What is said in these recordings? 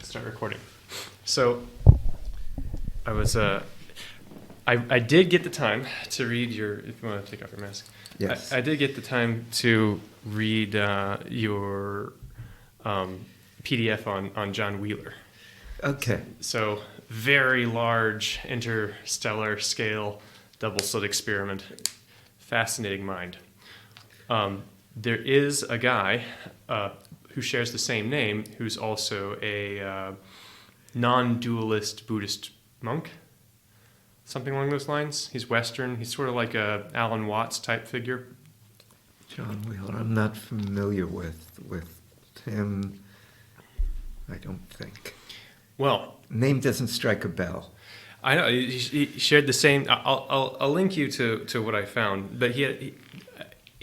Start recording. So, I was, I did get the time to read your, if you want to take off your mask. Yes. I did get the time to read your PDF on John Wheeler. Okay. So, very large interstellar scale double slit experiment. Fascinating mind. There is a guy who shares the same name who's also a non-dualist Buddhist monk, something along those lines. He's Western. He's sort of like a Allan Watts type figure. John Wheeler. I'm not familiar with him. I don't think. Well, name doesn't strike a bell. I know he shared the same. I'll link you to what I found. But he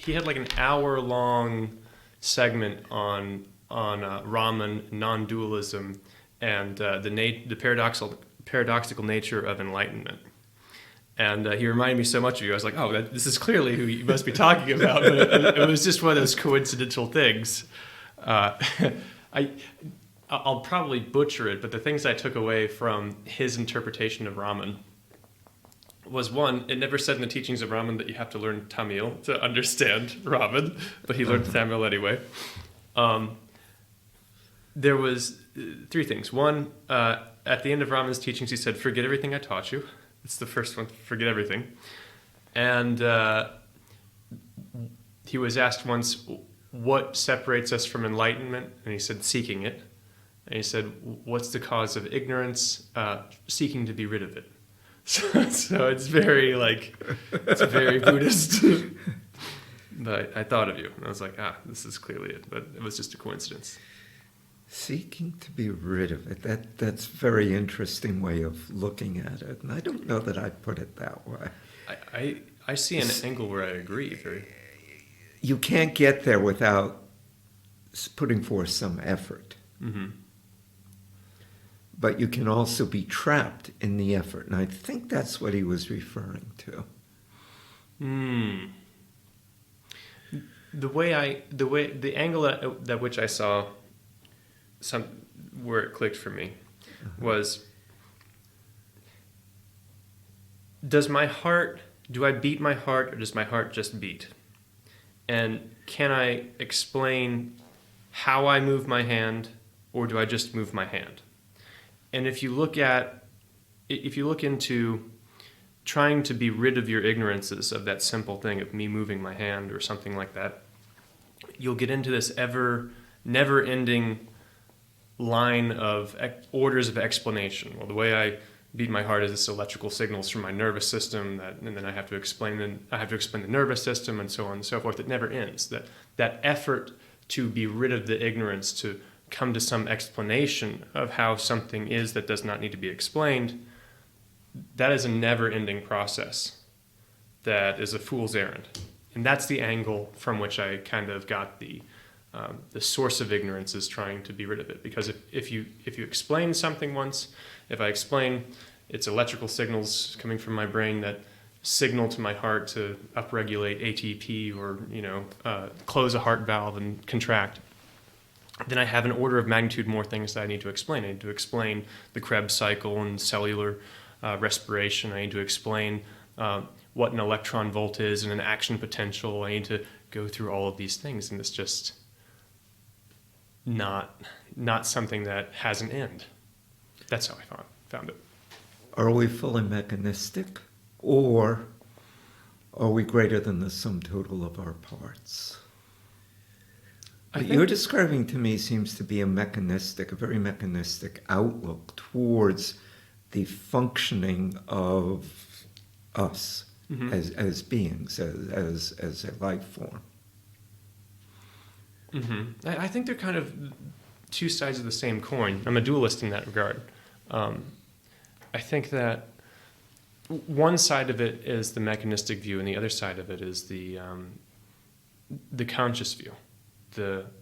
had like an hour-long segment on Raman, non-dualism, and the paradoxical nature of enlightenment. And he reminded me so much of you. I was like, oh, this is clearly who you must be talking about. But it was just one of those coincidental things. I'll probably butcher it, but the things I took away from his interpretation of Raman was, one, it never said in the teachings of Raman that you have to learn Tamil to understand Raman, but he learned Tamil anyway. There was three things. One, at the end of Raman's teachings, he said, forget everything I taught you. It's the first one, forget everything. And he was asked once, what separates us from enlightenment? And he said, seeking it. And he said, what's the cause of ignorance? Seeking to be rid of it. So it's very Buddhist. But I thought of you, and I was like, this is clearly it. But it was just a coincidence. Seeking to be rid of it. That's a very interesting way of looking at it. And I don't know that I'd put it that way. I see an angle where I agree. You can't get there without putting forth some effort. Mm-hmm. But you can also be trapped in the effort. And I think that's what he was referring to. The angle that which I saw where it clicked for me was, do I beat my heart, or does my heart just beat? And can I explain how I move my hand, or do I just move my hand? And if you look into trying to be rid of your ignorances of that simple thing of me moving my hand or something like that, you'll get into this never-ending line of orders of explanation. Well, the way I beat my heart is this electrical signals from my nervous system, and then I have to explain the nervous system, and so on and so forth. It never ends. That effort to be rid of the ignorance, to come to some explanation of how something is that does not need to be explained, that is a never-ending process. That is a fool's errand. And that's the angle from which I kind of got the source of ignorance is trying to be rid of it. Because if you explain something once, if I explain it's electrical signals coming from my brain that signal to my heart to upregulate ATP or close a heart valve and contract, then I have an order of magnitude more things that I need to explain. I need to explain the Krebs cycle and cellular respiration. I need to explain what an electron volt is and an action potential. I need to go through all of these things, and it's just not something that has an end. That's how I found it. Are we fully mechanistic, or are we greater than the sum total of our parts? What you're describing to me seems to be a very mechanistic outlook towards the functioning of us as beings, as a life form. Mm-hmm. I think they're kind of two sides of the same coin. I'm a dualist in that regard. I think that one side of it is the mechanistic view, and the other side of it is the conscious view.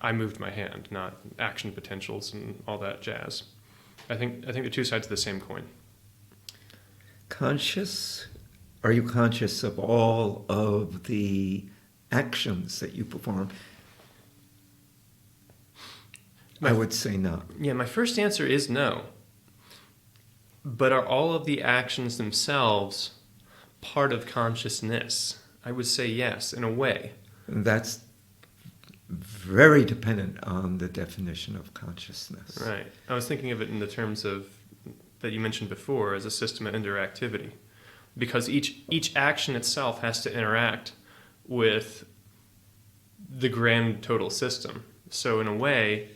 I moved my hand, not action potentials and all that jazz. I think the two sides of the same coin. Conscious? Are you conscious of all of the actions that you perform? I would say no. Yeah, my first answer is no. But are all of the actions themselves part of consciousness? I would say yes, in a way. And that's very dependent on the definition of consciousness. Right. I was thinking of it in the terms of that you mentioned before as a system of interactivity, because each action itself has to interact with the grand total system. So in a way,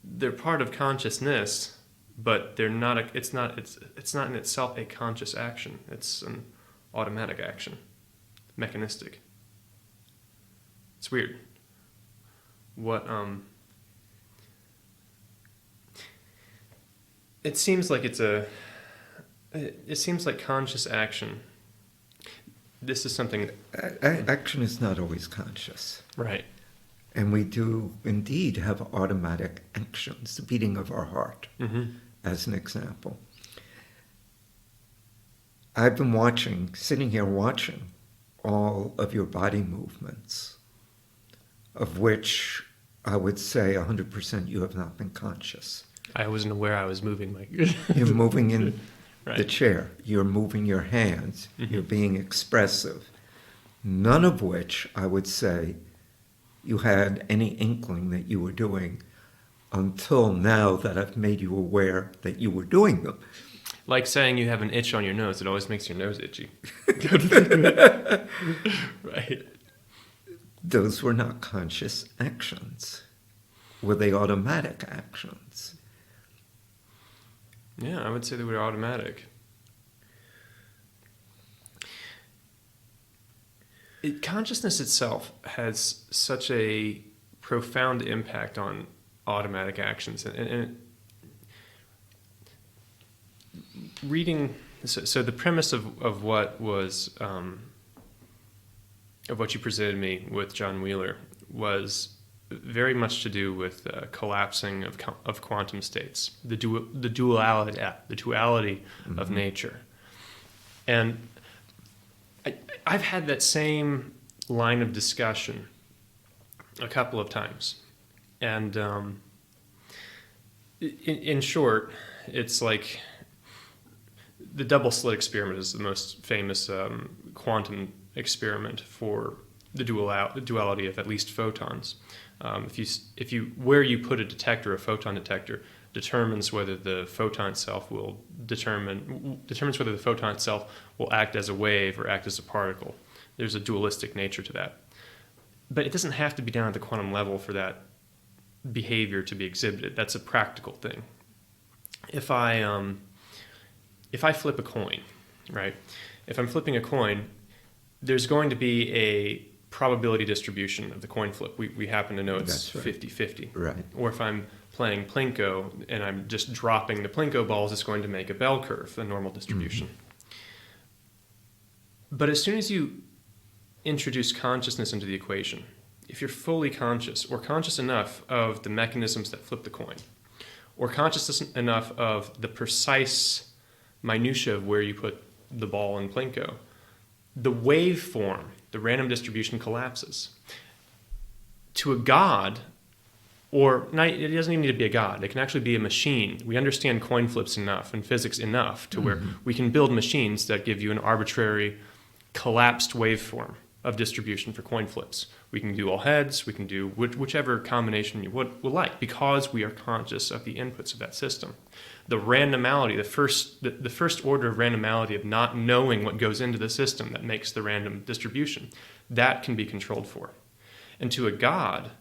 they're part of consciousness, but they're not. It's not in itself a conscious action. It's an automatic action, mechanistic. It's weird. It seems like it seems like conscious action. This is something. Action is not always conscious. Right. And we do indeed have automatic actions, the beating of our heart, as an example. I've been sitting here watching all of your body movements, of which I would say 100% you have not been conscious. I wasn't aware I was moving. You're moving in right. the chair. You're moving your hands. You're being expressive. None of which I would say you had any inkling that you were doing until now that I've made you aware that you were doing them. Like saying you have an itch on your nose, it always makes your nose itchy. Right. Those were not conscious actions. Were they automatic actions? Yeah, I would say they were automatic. Consciousness itself has such a profound impact on automatic actions. And reading, so the premise of what was, of what you presented me with John Wheeler was very much to do with collapsing of quantum states, the duality of nature. And I've had that same line of discussion a couple of times. And in short, it's like the double slit experiment is the most famous quantum experiment for the duality of at least photons. Where you put a photon detector, determines whether the photon itself will determines whether the photon itself will act as a wave or act as a particle. There's a dualistic nature to that. But it doesn't have to be down at the quantum level for that behavior to be exhibited. That's a practical thing. If I flip a coin, right? If I'm flipping a coin, there's going to be a probability distribution of the coin flip. We happen to know it's 50-50. Right. Or if I'm playing Plinko and I'm just dropping the Plinko balls, it's going to make a bell curve, a normal distribution. But as soon as you introduce consciousness into the equation, if you're fully conscious or conscious enough of the mechanisms that flip the coin, or conscious enough of the precise minutia of where you put the ball in Plinko, the waveform, the random distribution collapses. To a god, or not, it doesn't even need to be a god, it can actually be a machine. We understand coin flips enough and physics enough to where we can build machines that give you an arbitrary collapsed waveform of distribution for coin flips. We can do all heads, we can do whichever combination you would like, because we are conscious of the inputs of that system. The randomality, the first order of randomality of not knowing what goes into the system that makes the random distribution, that can be controlled for. And to a god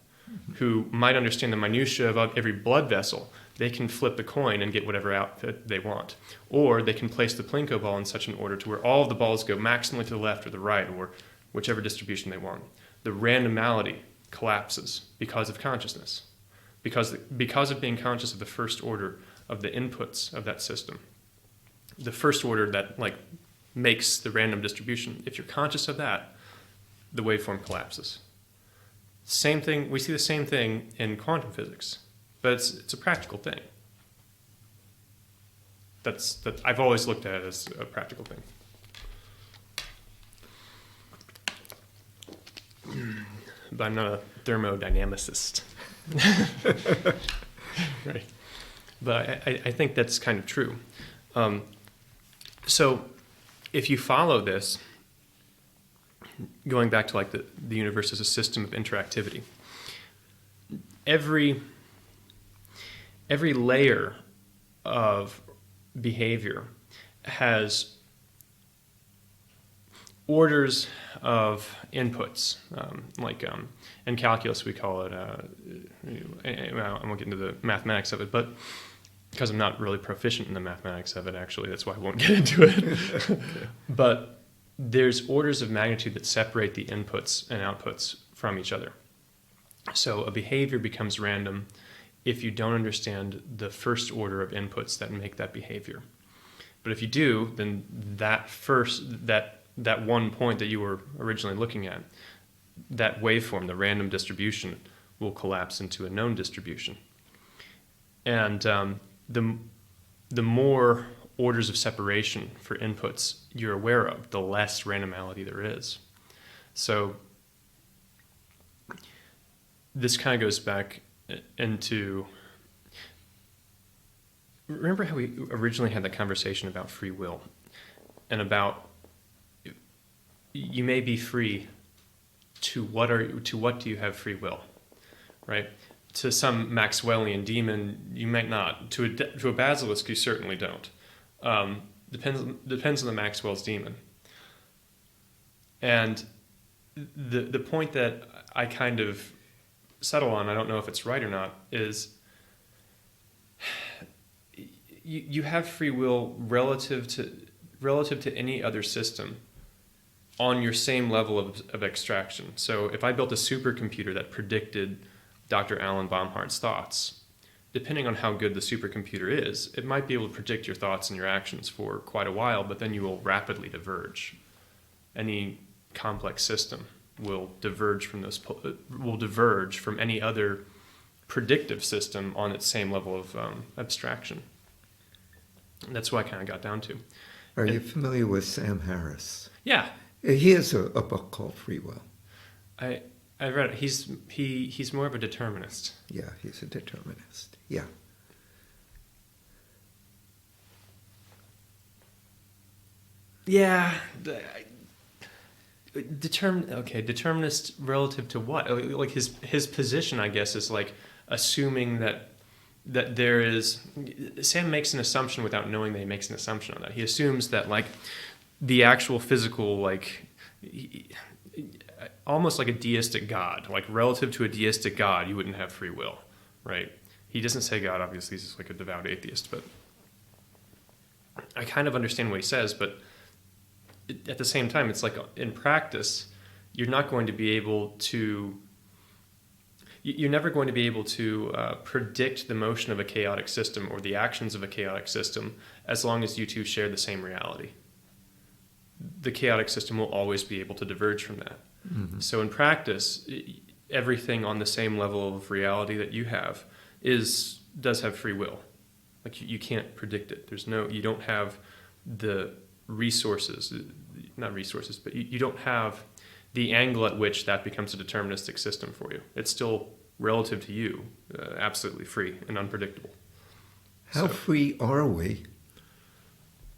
who might understand the minutia of every blood vessel, they can flip the coin and get whatever output they want. Or they can place the Plinko ball in such an order to where all of the balls go maximally to the left or the right, or whichever distribution they want. The randomality collapses because of consciousness, because of being conscious of the first order of the inputs of that system, the first order that makes the random distribution. If you're conscious of that, the waveform collapses. Same thing. We see the same thing in quantum physics, but it's a practical thing. That I've always looked at it as a practical thing. But I'm not a thermodynamicist. Right. But I think that's kind of true. So if you follow this, going back to like the universe as a system of interactivity, every layer of behavior has orders of inputs, in calculus we call it, I won't get into the mathematics of it, but because I'm not really proficient in the mathematics of it, actually, that's why I won't get into it. But there's orders of magnitude that separate the inputs and outputs from each other. So a behavior becomes random if you don't understand the first order of inputs that make that behavior. But if you do, then that one point that you were originally looking at, that waveform, the random distribution, will collapse into a known distribution. And the more orders of separation for inputs you're aware of, the less randomality there is. So this kind of goes back into, remember how we originally had that conversation about free will and about you may be free to what do you have free will, right? To some Maxwellian demon, you might not. To a basilisk, you certainly don't. Depends on the Maxwell's demon. And the point that I kind of settle on, I don't know if it's right or not, is you have free will relative to any other system on your same level of extraction. So if I built a supercomputer that predicted Dr. Allan Bomhard's thoughts, depending on how good the supercomputer is, it might be able to predict your thoughts and your actions for quite a while, but then you will rapidly diverge. Any complex system will diverge from any other predictive system on its same level of abstraction. And that's what I kind of got down to. Are you familiar with Sam Harris? Yeah. He has a book called Free Will. I read it. He's more of a determinist. Yeah, he's a determinist. Yeah. Yeah. Determinist relative to what? Like his position, I guess, is like assuming that there is. Sam makes an assumption without knowing that he makes an assumption on that. He assumes that like the actual physical, like almost like a deistic God, like relative to a deistic God, you wouldn't have free will, right? He doesn't say God, obviously, he's like a devout atheist, but I kind of understand what he says, but at the same time, it's like in practice, you're never going to be able to predict the motion of a chaotic system or the actions of a chaotic system as long as you two share the same reality. The chaotic system will always be able to diverge from that. Mm-hmm. So in practice, everything on the same level of reality that you have does have free will. Like you can't predict it. You don't have the resources, not resources, but you don't have the angle at which that becomes a deterministic system for you. It's still relative to you, absolutely free and unpredictable. How free are we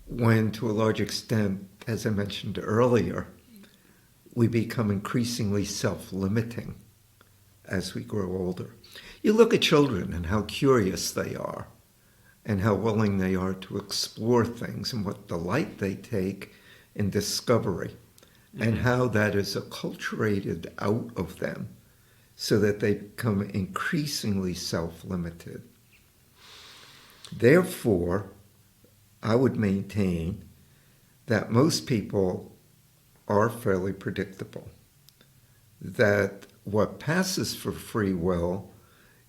when, to a large extent, as I mentioned earlier, we become increasingly self-limiting as we grow older? You look at children and how curious they are and how willing they are to explore things and what delight they take in discovery, mm-hmm. and how that is acculturated out of them so that they become increasingly self-limited. Therefore, I would maintain that most people are fairly predictable, that what passes for free will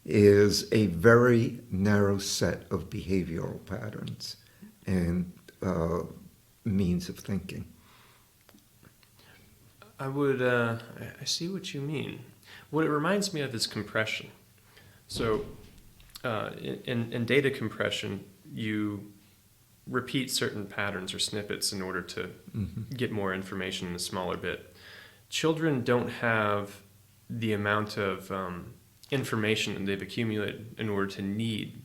is a very narrow set of behavioral patterns and means of thinking. I see what you mean. What it reminds me of is compression. So in data compression, you repeat certain patterns or snippets in order to mm-hmm. get more information in a smaller bit. Children don't have the amount of information that they've accumulated in order to need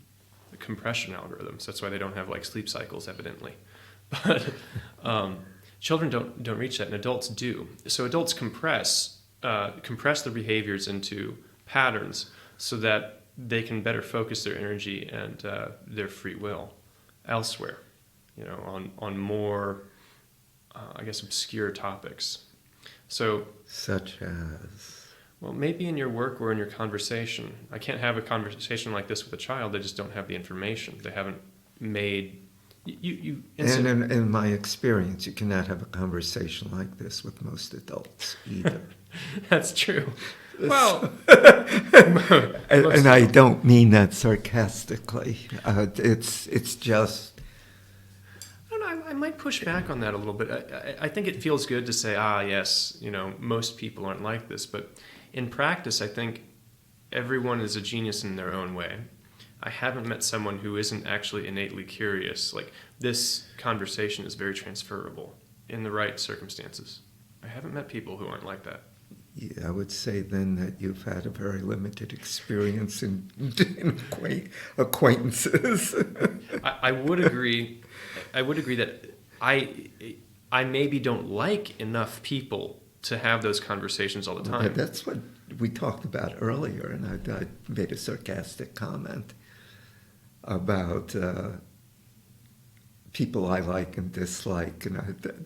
the compression algorithms. That's why they don't have like sleep cycles, evidently. But children don't reach that, and adults do. So adults compress their behaviors into patterns so that they can better focus their energy and their free will elsewhere, on more, I guess, obscure topics. So, such as, well, maybe in your work or in your conversation. I can't have a conversation like this with a child. They just don't have the information. They haven't made and in my experience, you cannot have a conversation like this with most adults either. That's true. Well, and I don't mean that sarcastically. It's just. I don't know. I might push back on that a little bit. I think it feels good to say, yes, most people aren't like this. But in practice, I think everyone is a genius in their own way. I haven't met someone who isn't actually innately curious. Like, this conversation is very transferable in the right circumstances. I haven't met people who aren't like that. Yeah, I would say then that you've had a very limited experience in acquaintances. I would agree. I would agree that I maybe don't like enough people to have those conversations all the time. But that's what we talked about earlier, and I made a sarcastic comment about people I like and dislike, and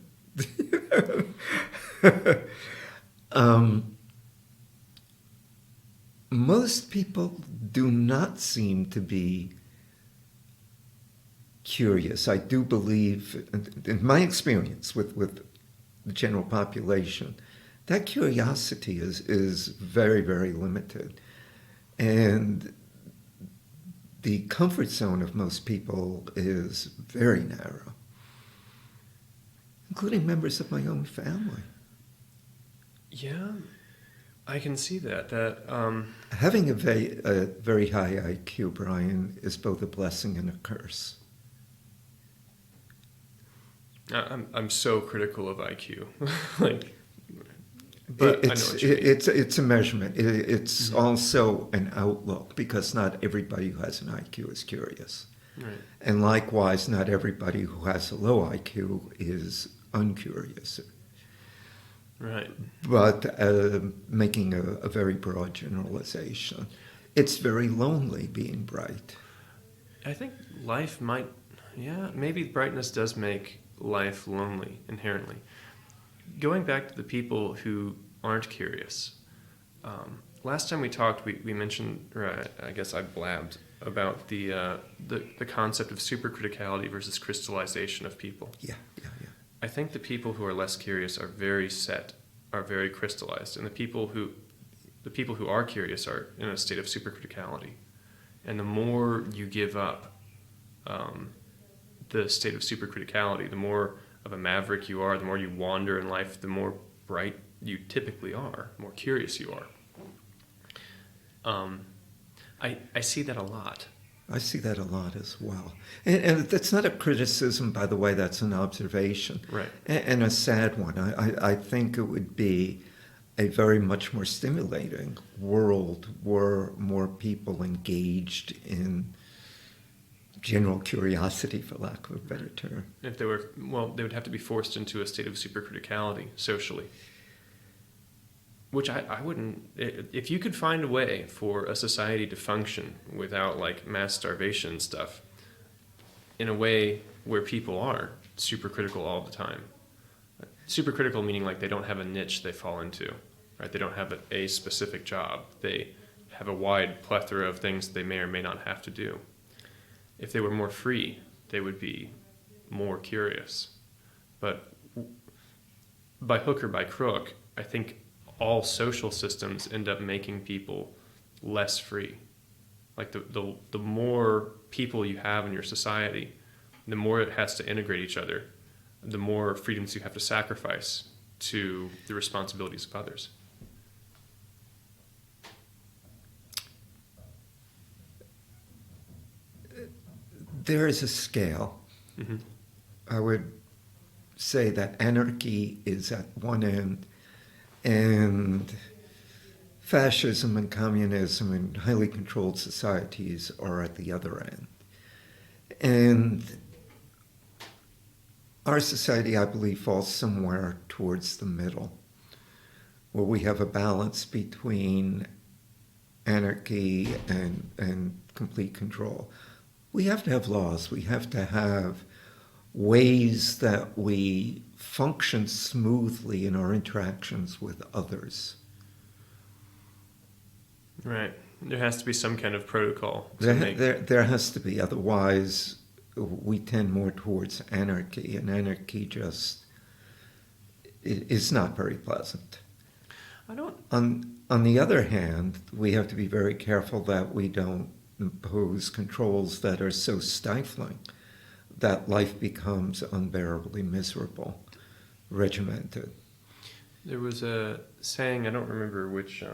most people do not seem to be curious. I do believe, in my experience with the general population, that curiosity is very, very limited. And the comfort zone of most people is very narrow, including members of my own family. Yeah, I can see that. Having a very high IQ, Brian, is both a blessing and a curse. I'm so critical of IQ. But it's a measurement. It's also an outlook, because not everybody who has an IQ is curious. Right. And likewise, not everybody who has a low IQ is uncurious. Right. But making a very broad generalization, it's very lonely being bright. I think life might, maybe brightness does make life lonely inherently. Going back to the people who aren't curious, last time we talked, we mentioned, or I guess I blabbed about the concept of supercriticality versus crystallization of people. Yeah. I think the people who are less curious are very set, are very crystallized, and the people who are curious are in a state of supercriticality. And the more you give up the state of supercriticality, the more of a maverick you are, the more you wander in life, the more bright you typically are, the more curious you are. I see that a lot. I see that a lot as well. And that's not a criticism, by the way, that's an observation. Right. And a sad one. I think it would be a very much more stimulating world were more people engaged in general curiosity, for lack of a better term. If they were, they would have to be forced into a state of supercriticality socially. Which I wouldn't, if you could find a way for a society to function without like mass starvation and stuff, in a way where people are supercritical all the time. Supercritical meaning like they don't have a niche they fall into, right? They don't have a specific job. They have a wide plethora of things they may or may not have to do. If they were more free, they would be more curious. But by hook or by crook, I think all social systems end up making people less free. Like the more people you have in your society, the more it has to integrate each other, the more freedoms you have to sacrifice to the responsibilities of others. There is a scale. Mm-hmm. I would say that anarchy is at one end and fascism and communism and highly controlled societies are at the other end. And our society, I believe, falls somewhere towards the middle, where we have a balance between anarchy and complete control. We have to have laws. We have to have ways that we function smoothly in our interactions with others. Right. There has to be some kind of protocol. There has to be. Otherwise, we tend more towards anarchy, and anarchy just is not very pleasant. On the other hand, we have to be very careful that we don't impose controls that are so stifling that life becomes unbearably miserable, regimented. There was a saying, I don't remember which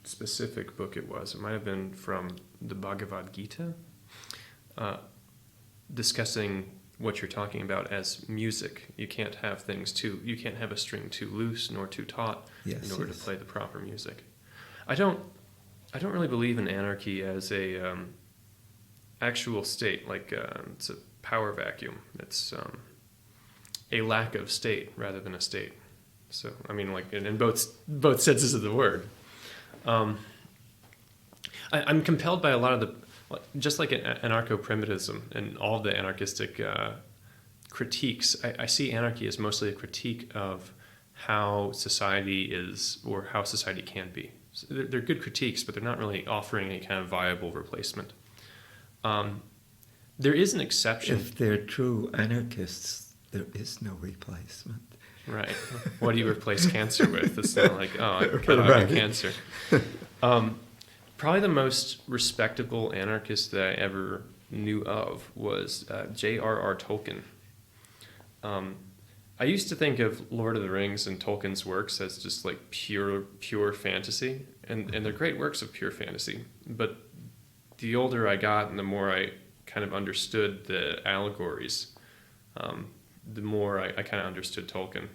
specific book it was. It might have been from the Bhagavad Gita, discussing what you're talking about as music. You can't have a string too loose nor too taut in order to play the proper music. I don't really believe in anarchy as a actual state, like it's a power vacuum. It's a lack of state rather than a state. So I mean, like in both senses of the word. I'm compelled by a lot of the, just like anarcho-primitivism and all of the anarchistic critiques. I see anarchy as mostly a critique of how society is, or how society can be. So they're good critiques, but they're not really offering any kind of viable replacement. There is an exception. If they're true anarchists, there is no replacement. Right. What do you replace cancer with? It's not like, oh, I cut out your cancer. Probably the most respectable anarchist that I ever knew of was J.R.R. Tolkien. I used to think of Lord of the Rings and Tolkien's works as just like pure fantasy, and they're great works of pure fantasy. But the older I got and the more I kind of understood the allegories, the more I kind of understood Tolkien.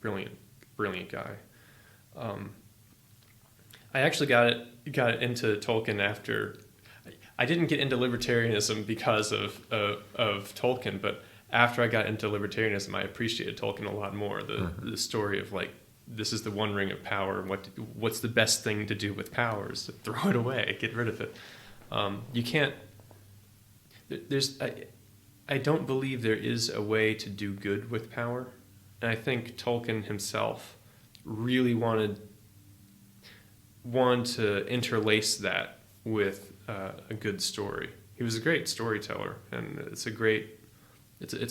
Brilliant guy. I actually got into Tolkien after. I didn't get into libertarianism because of Tolkien, but after I got into libertarianism, I appreciated Tolkien a lot more. The story of like, this is the one ring of power. What's the best thing to do with power is to throw it away, get rid of it. You can't. I don't believe there is a way to do good with power, and I think Tolkien himself really wanted to interlace that with a good story. He was a great storyteller, and it's a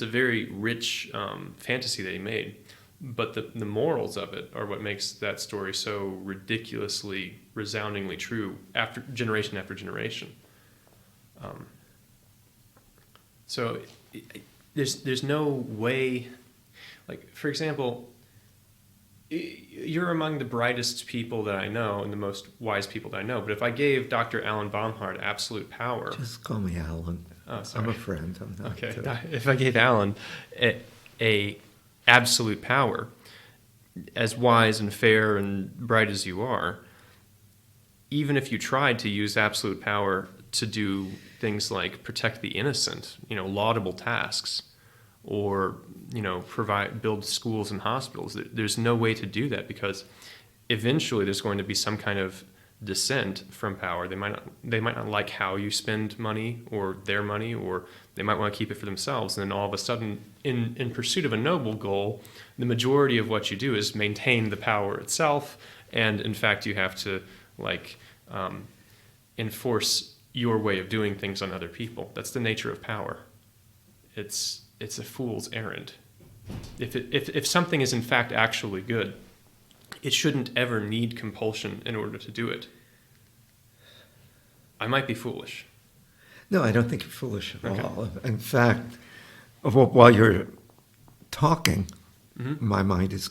very rich fantasy that he made. But the morals of it are what makes that story so ridiculously, resoundingly true after generation. So there's no way, like, for example, you're among the brightest people that I know and the most wise people that I know. But if I gave Dr. Allan Bomhard absolute power... Just call me Allan. Oh, sorry. I'm a friend. I'm not. Okay. If I gave Allan a absolute power, as wise and fair and bright as you are, even if you tried to use absolute power to do things like protect the innocent, laudable tasks, or build schools and hospitals, there's no way to do that, because eventually there's going to be some kind of dissent from power. They might not like how you spend money, or their money, or they might want to keep it for themselves. And then all of a sudden, in pursuit of a noble goal, the majority of what you do is maintain the power itself, and in fact you have to enforce your way of doing things on other people. That's the nature of power. It's a fool's errand. If something is in fact actually good, it shouldn't ever need compulsion in order to do it. I might be foolish. No, I don't think you're foolish at all. In fact, while you're talking, my mind is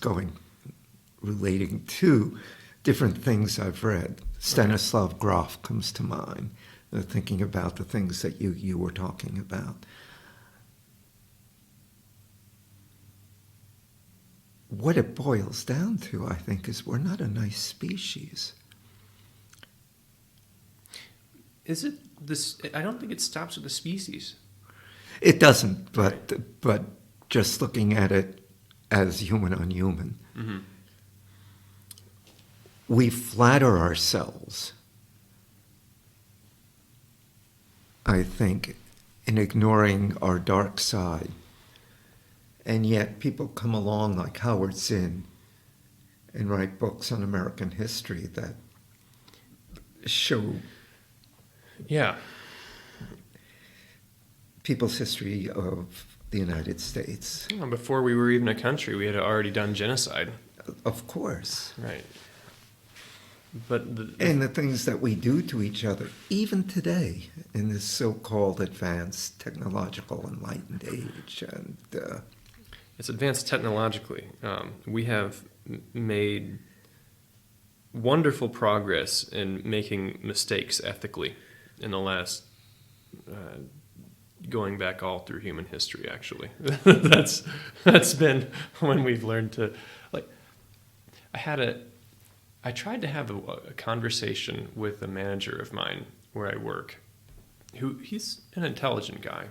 relating to different things I've read. Stanislav Grof comes to mind, thinking about the things that you were talking about. what it boils down to, I think, is we're not a nice species. Is it this? I don't think it stops with the species. It doesn't, but just looking at it as human on human, Mm-hmm. we flatter ourselves, I think, in ignoring our dark side. And yet people come along like Howard Zinn and write books on American history that show Yeah. people's history of the United States. Well, before we were even a country, we had already done genocide. Of course. Right. But And the things that we do to each other, even today, in this so-called advanced technological enlightened age. And it's advanced technologically. We have made wonderful progress in making mistakes ethically in the last, going back all through human history, actually. that's been when we've learned to, like, I tried to have a conversation with a manager of mine where I work, he's an intelligent guy.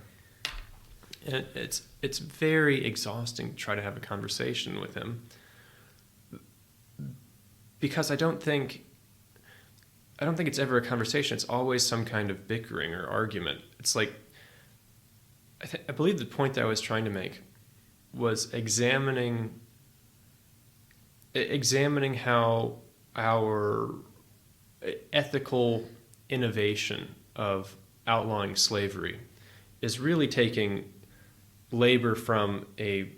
And it's very exhausting to try to have a conversation with him, because I don't think it's ever a conversation. It's always some kind of bickering or argument. It's like, I believe the point that I was trying to make was examining how our ethical innovation of outlawing slavery is really taking labor from a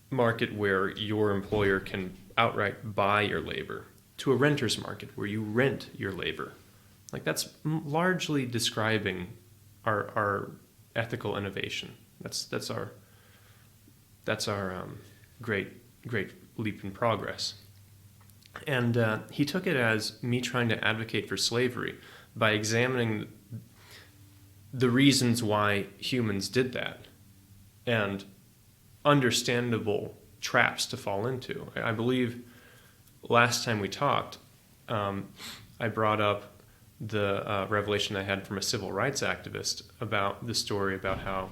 market where your employer can outright buy your labor to a renter's market where you rent your labor. Like, that's largely describing our ethical innovation. That's our great leap in progress. And he took it as me trying to advocate for slavery by examining the reasons why humans did that and understandable traps to fall into. I believe last time we talked, I brought up the revelation I had from a civil rights activist about the story about how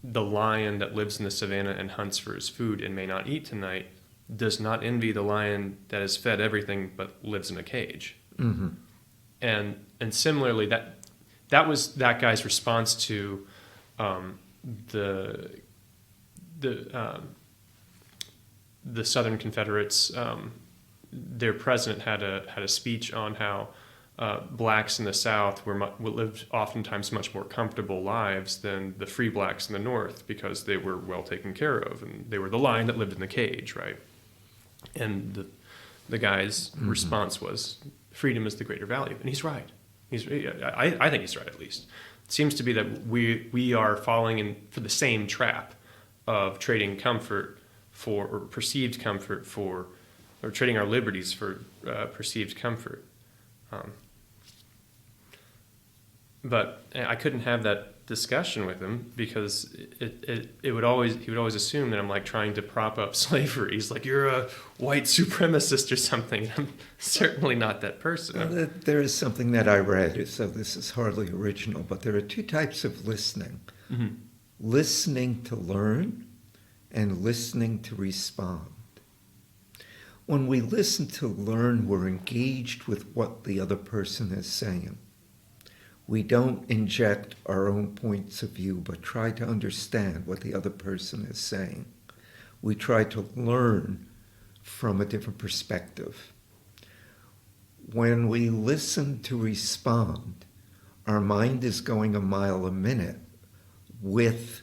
the lion that lives in the savannah and hunts for his food and may not eat tonight does not envy the lion that is fed everything but lives in a cage. mm-hmm. And similarly, that was that guy's response to the Southern Confederates. Their president had a speech on how blacks in the South lived oftentimes much more comfortable lives than the free blacks in the North because they were well taken care of, and they were the lion that lived in the cage, right? And the guy's mm-hmm. response was, freedom is the greater value. And he's right. I think he's right, at least. It seems to be that we are falling in for the same trap of trading comfort for, or perceived comfort for, or trading our liberties for perceived comfort. But I couldn't have that discussion with him because he would always assume that I'm like trying to prop up slavery. He's like, you're a white supremacist or something. I'm certainly not that person. Well, there is something that I read, so this is hardly original, but there are two types of listening. Mm-hmm. Listening to learn and listening to respond. When we listen to learn, we're engaged with what the other person is saying. We don't inject our own points of view, but try to understand what the other person is saying. We try to learn from a different perspective. When we listen to respond, our mind is going a mile a minute with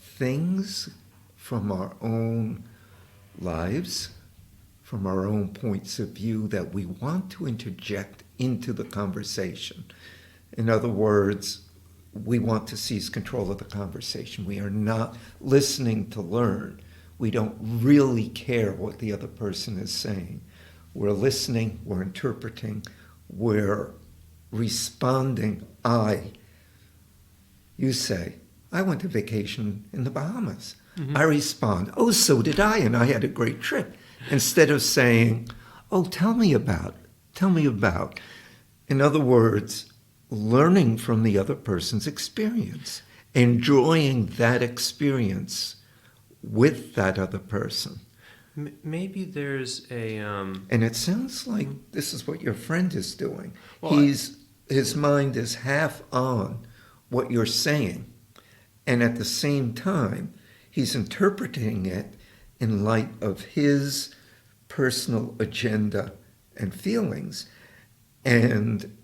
things from our own lives, from our own points of view that we want to interject into the conversation. In other words, we want to seize control of the conversation. We are not listening to learn. We don't really care what the other person is saying. We're listening, we're interpreting, we're responding. You say, I went to vacation in the Bahamas. Mm-hmm. I respond, oh, so did I, and I had a great trip. instead of saying, oh, tell me about. In other words, learning from the other person's experience, enjoying that experience with that other person. Maybe there's a... And it sounds like this is what your friend is doing. Well, His mind is half on what you're saying, and at the same time, he's interpreting it in light of his personal agenda and feelings, and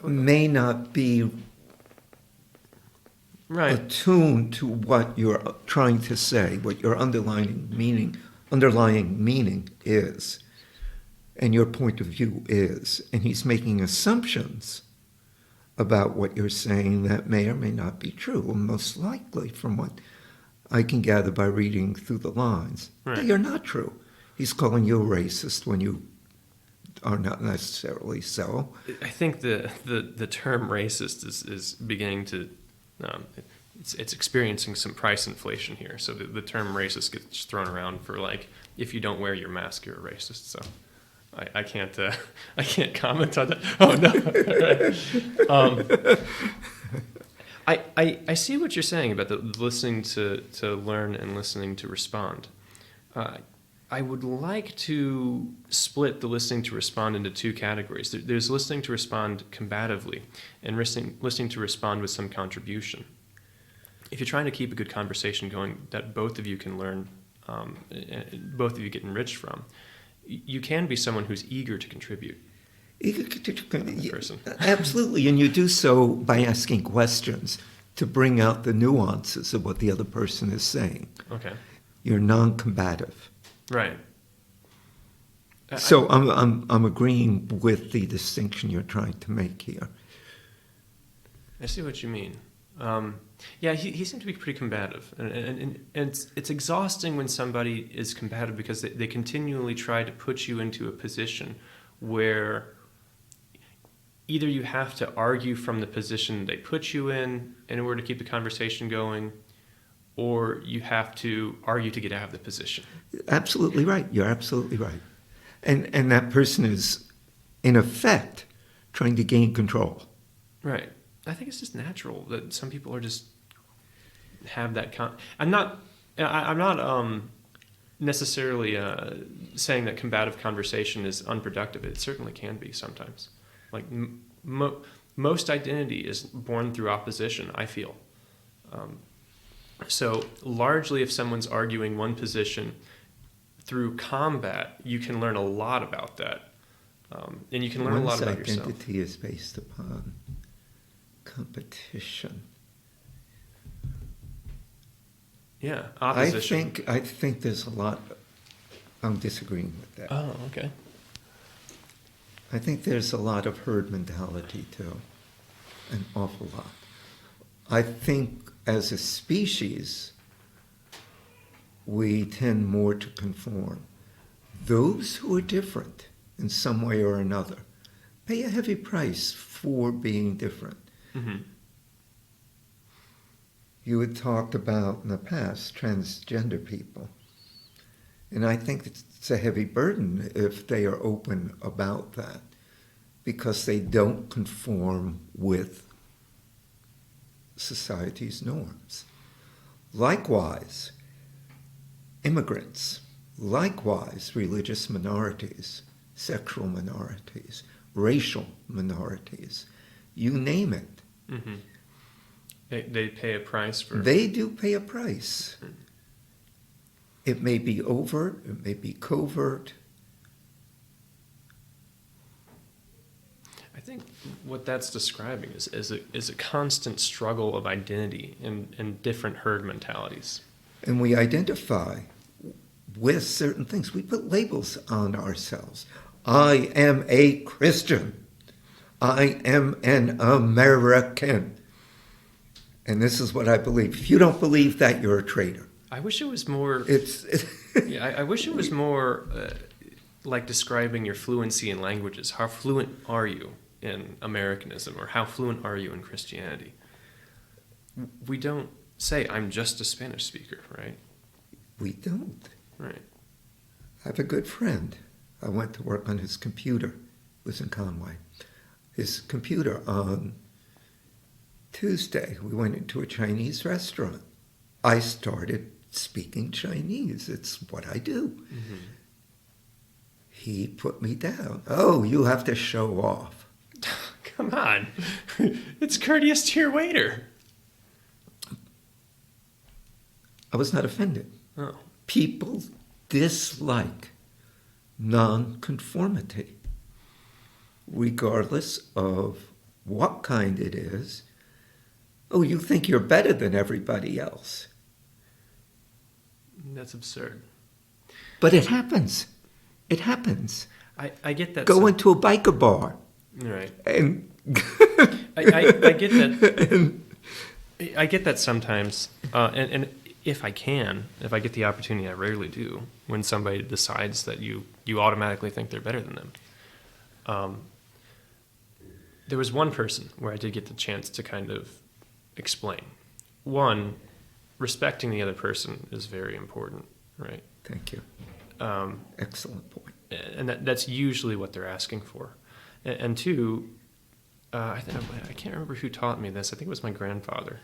may not be attuned to what you're trying to say, what your underlying meaning is, and your point of view is. And he's making assumptions about what you're saying that may or may not be true, and most likely, from what I can gather by reading through the lines, they are not true. He's calling you a racist when you are not necessarily so. I think the term racist is beginning to... it's experiencing some price inflation here. So the term racist gets thrown around for, like, if you don't wear your mask, you're a racist. So I can't comment on that. Oh no. I see what you're saying about the listening to learn and listening to respond. I would like to split the listening to respond into two categories. There's listening to respond combatively and listening to respond with some contribution. If you're trying to keep a good conversation going that both of you can learn, both of you get enriched from, you can be someone who's eager to contribute. Person. Absolutely, and you do so by asking questions to bring out the nuances of what the other person is saying. Okay. You're non-combative. Right. So I'm agreeing with the distinction you're trying to make here. I see what you mean. Yeah, he seemed to be pretty combative, and it's exhausting when somebody is combative because they continually try to put you into a position where either you have to argue from the position they put you in order to keep the conversation going, or you have to argue to get out of the position. Absolutely right. You're absolutely right. And that person is, in effect, trying to gain control. Right. I think it's just natural that some people are just have that. I'm not necessarily saying that combative conversation is unproductive. It certainly can be sometimes. Like most identity is born through opposition, I feel. So largely, if someone's arguing one position through combat, you can learn a lot about that, and you can learn a lot about yourself. One's identity is based upon competition. Yeah, opposition. I think there's a lot. I'm disagreeing with that. Oh, okay. I think there's a lot of herd mentality too, an awful lot. I think as a species, we tend more to conform. Those who are different in some way or another pay a heavy price for being different. Mm-hmm. You had talked about in the past transgender people. And I think it's a heavy burden if they are open about that because they don't conform with society's norms. Likewise, immigrants, likewise, religious minorities, sexual minorities, racial minorities, you name it. Mm-hmm. They pay a price for... They do pay a price. It may be overt, it may be covert. I think what that's describing is a constant struggle of identity in different herd mentalities. And we identify with certain things. We put labels on ourselves. I am a Christian. I am an American. And this is what I believe. If you don't believe that, you're a traitor. I wish it was more... Yeah, I wish it was more like describing your fluency in languages. How fluent are you in Americanism, or how fluent are you in Christianity? We don't say, I'm just a Spanish speaker, right? We don't. Right. I have a good friend. I went to work on his computer. It was in Conway. His computer on Tuesday, we went into a Chinese restaurant. I started speaking Chinese. It's what I do. Mm-hmm. He put me down. Oh, you have to show off. Come on. It's courteous to your waiter. I was not offended. Oh. People dislike nonconformity, regardless of what kind it is. Oh, you think you're better than everybody else. That's absurd. But it happens. It happens. I get that. Go into a biker bar. Right. And I get that. I get that sometimes. And if I get the opportunity, I rarely do, when somebody decides that you automatically think they're better than them. There was one person where I did get the chance to kind of explain. One, respecting the other person is very important, right? Thank you. Excellent point. And that's usually what they're asking for. And two, I can't remember who taught me this. I think it was my grandfather.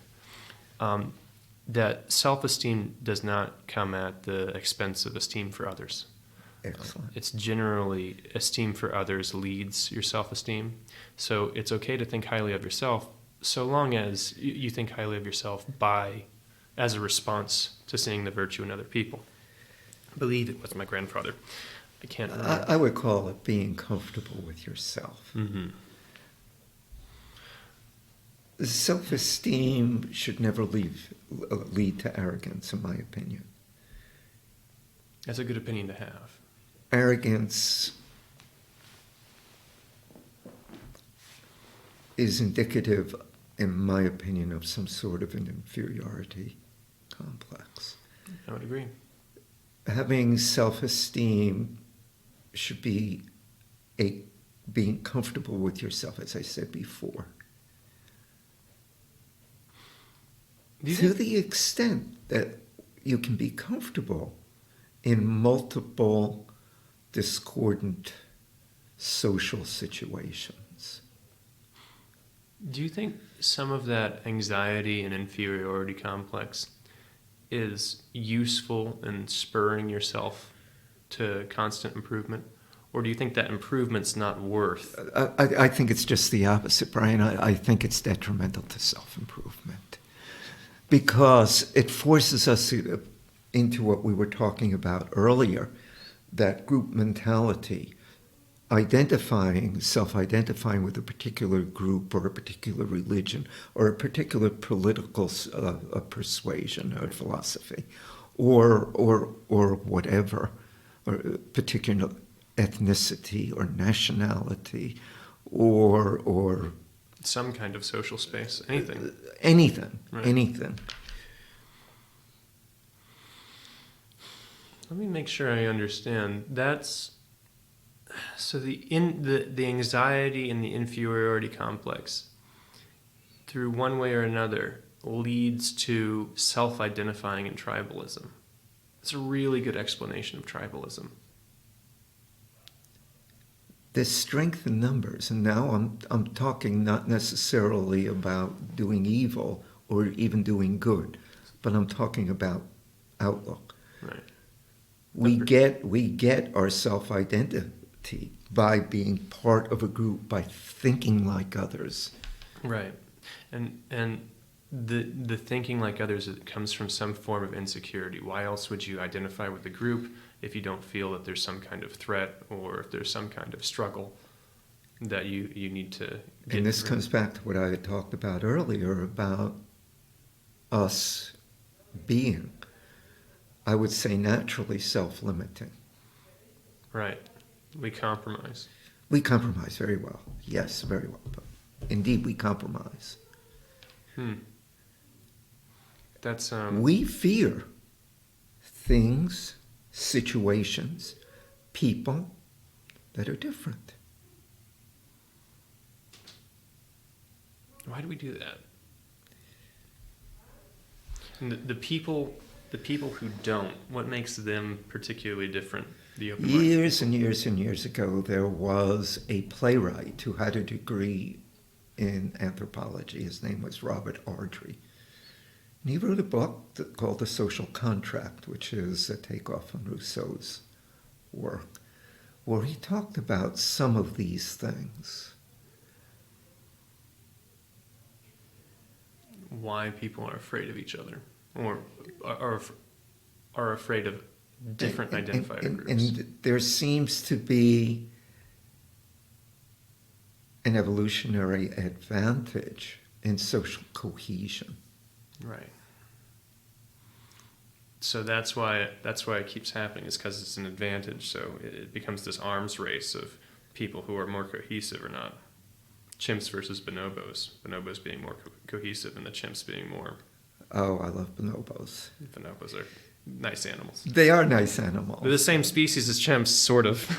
That self-esteem does not come at the expense of esteem for others. Excellent. It's generally esteem for others leads your self-esteem. So it's okay to think highly of yourself, so long as you think highly of yourself as a response to seeing the virtue in other people. I believe it was my grandfather. I can't remember. I would call it being comfortable with yourself. Mm-hmm. Self-esteem should never lead to arrogance, in my opinion. That's a good opinion to have. Arrogance is indicative, in my opinion, of some sort of an inferiority complex. I would agree. Having self-esteem should be being comfortable with yourself, as I said before. To the extent that you can be comfortable in multiple discordant social situations. Do you think some of that anxiety and inferiority complex is useful in spurring yourself to constant improvement? Or do you think that improvement's not worth? I think it's just the opposite, Brian. I think it's detrimental to self-improvement. Because it forces us into what we were talking about earlier, that group mentality, self-identifying with a particular group or a particular religion or a particular political persuasion or philosophy, or whatever, or a particular ethnicity or nationality, or some kind of social space, anything. Anything. Let me make sure I understand. So the anxiety and the inferiority complex, through one way or another, leads to self-identifying in tribalism. It's a really good explanation of tribalism. There's strength in numbers, and now I'm talking not necessarily about doing evil or even doing good, but I'm talking about outlook. Right. We get our self-identity by being part of a group, by thinking like others. Right. And the thinking like others, it comes from some form of insecurity. Why else would you identify with a group if you don't feel that there's some kind of threat or if there's some kind of struggle that you need to get And this through? comes back to what I had talked about earlier about us being, I would say, naturally self-limiting. Right. We compromise. We compromise very well. Yes, very well. But indeed, we compromise. That's We fear things, situations, people that are different. Why do we do that? And the people who don't, what makes them particularly different? The open-minded Years people? and years and years ago, there was a playwright who had a degree in anthropology. His name was Robert Ardrey. And he wrote a book called The Social Contract, which is a takeoff on Rousseau's work, where he talked about some of these things. Why people are afraid of each other, or are afraid of different identifier groups. And there seems to be an evolutionary advantage in social cohesion. Right. So that's why it keeps happening, is because it's an advantage. So it becomes this arms race of people who are more cohesive or not. Chimps versus bonobos. Bonobos being more cohesive and the chimps being more... Oh, I love bonobos. Bonobos are nice animals. They are nice animals. They're the same species as chimps, sort of.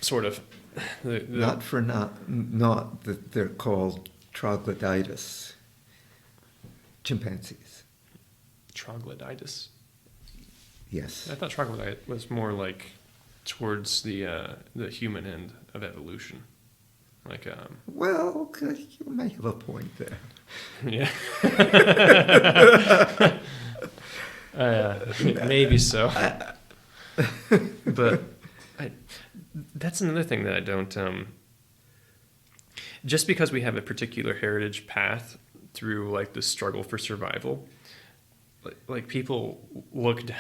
Sort of. Not that they're called troglodytes. Chimpanzees. Troglodytes? Yes. I thought troglodyte was more like towards the human end of evolution. Like Well, you make a point there. yeah. Maybe so. But that's another thing that I don't... just because we have a particular heritage path through like the struggle for survival, like people look down...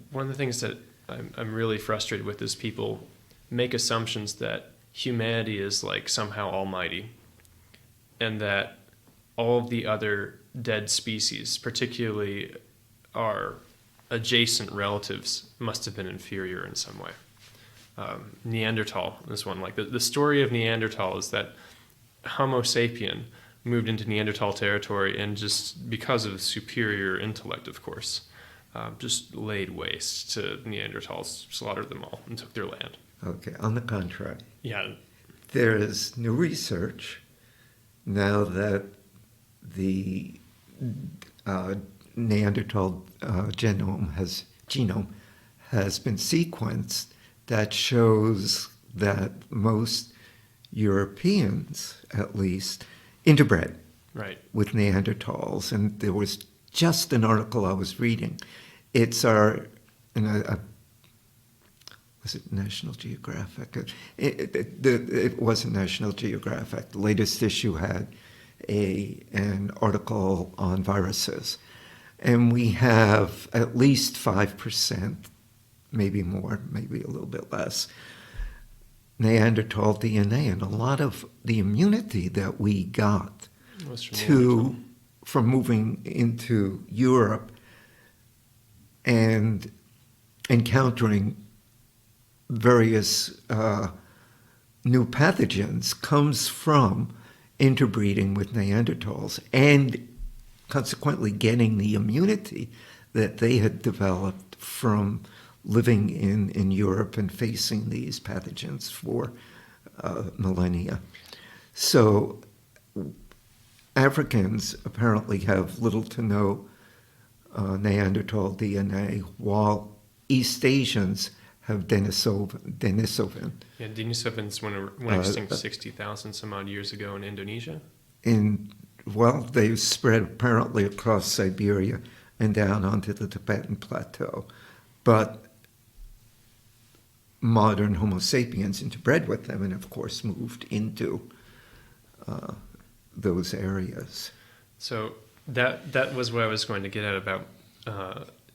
One of the things that I'm really frustrated with is people make assumptions that humanity is like somehow almighty, and that all of the other dead species, particularly our adjacent relatives, must have been inferior in some way. Neanderthal is one. Like the story of Neanderthal is that Homo sapien moved into Neanderthal territory, and just because of superior intellect, of course, just laid waste to Neanderthals, slaughtered them all, and took their land. Okay, on the contrary. Yeah. There is new research now that the Neanderthal genome has been sequenced that shows that most Europeans, at least, interbred Right. with Neanderthals. And there was just an article I was reading. It's our, was it National Geographic? It wasn't National Geographic. The latest issue had an article on viruses. And we have at least 5%, maybe more, maybe a little bit less, Neanderthal DNA. And a lot of the immunity that we got from moving into Europe and encountering various new pathogens comes from interbreeding with Neanderthals and consequently getting the immunity that they had developed from living in Europe and facing these pathogens for millennia. So Africans apparently have little to no Neanderthal DNA, while East Asians have Denisovan. Yeah, Denisovans went extinct 60,000 some odd years ago in Indonesia. They spread apparently across Siberia and down onto the Tibetan Plateau. But modern Homo sapiens interbred with them and, of course, moved into those areas. So that was what I was going to get at about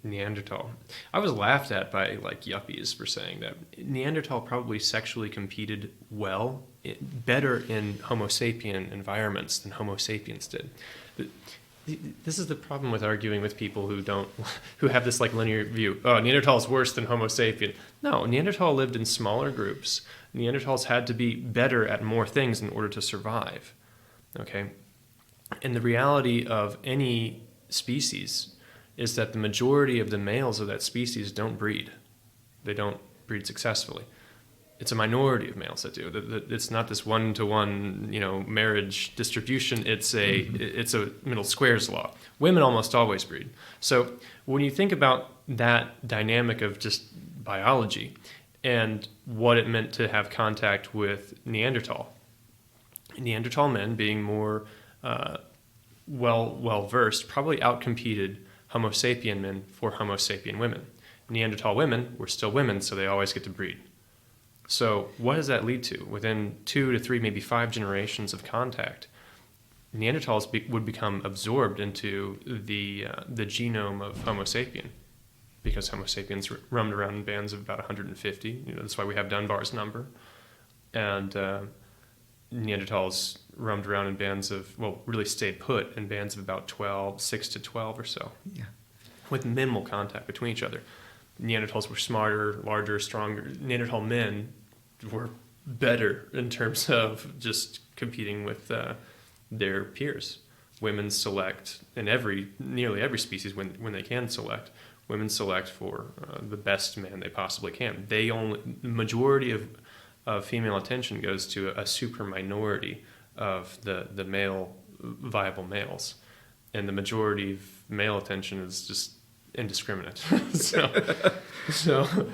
Neanderthal. I was laughed at by like yuppies for saying that Neanderthal probably sexually competed better in Homo sapien environments than Homo sapiens did. This is the problem with arguing with people who have this like linear view. Oh, Neanderthal is worse than Homo sapien. No, Neanderthal lived in smaller groups. Neanderthals had to be better at more things in order to survive. Okay? And the reality of any species is that the majority of the males of that species don't breed. They don't breed successfully. it's a minority of males that do. It's not this one-to-one, marriage distribution. It's a middle squares law. Women almost always breed. So when you think about that dynamic of just biology and what it meant to have contact with Neanderthal men being more well versed, probably outcompeted Homo sapien men for Homo sapien women. Neanderthal women were still women, so they always get to breed. So what does that lead to? Within 2 to 3, maybe 5 generations of contact, Neanderthals would become absorbed into the genome of Homo sapien, because Homo sapiens roamed around in bands of about 150. That's why we have Dunbar's number. And Neanderthals roamed around in bands of, really stayed put in bands of about 6 to 12 or so, with minimal contact between each other. Neanderthals were smarter, larger, stronger. Neanderthal men were better in terms of just competing with their peers. Women select in nearly every species when they can select. Women select for the best man they possibly can. The majority of female attention goes to a super minority of the male viable males, and the majority of male attention is just indiscriminate. so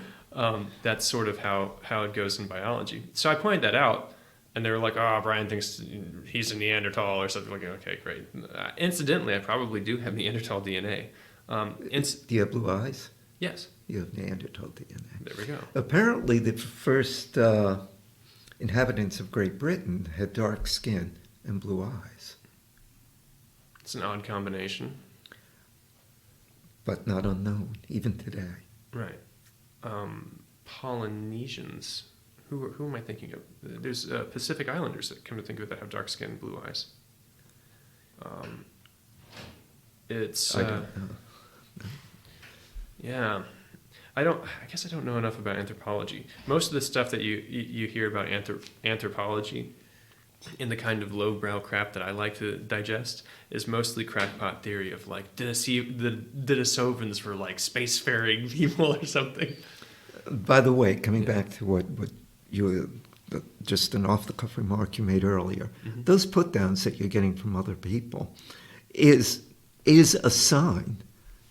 that's sort of how it goes in biology. So I pointed that out, and they were like, Brian thinks he's a Neanderthal or something. Like, okay, great. Incidentally, I probably do have Neanderthal DNA. Do you have blue eyes? Yes. You have Neanderthal DNA. There we go. Apparently, the first inhabitants of Great Britain had dark skin and blue eyes. It's an odd combination. But not unknown, even today. Right. Polynesians. Who am I thinking of? There's Pacific Islanders that come to think of it that have dark skin and blue eyes. I don't know. Yeah. I guess I don't know enough about anthropology. Most of the stuff that you hear about anthropology in the kind of lowbrow crap that I like to digest is mostly crackpot theory of like the Denisovans were like spacefaring people or something. By the way, coming back to what you just an off-the-cuff remark you made earlier, those put-downs that you're getting from other people is a sign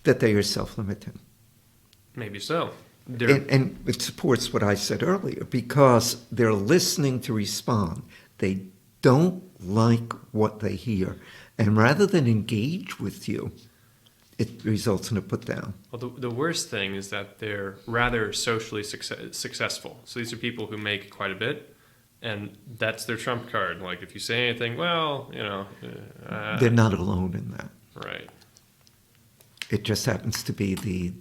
that they are self-limiting. Maybe so. And it supports what I said earlier, because they're listening to respond. They don't like what they hear. And rather than engage with you, it results in a put-down. Well, the worst thing is that they're rather socially successful. So these are people who make quite a bit, and that's their trump card. Like, if you say anything, they're not alone in that. Right. It just happens to be the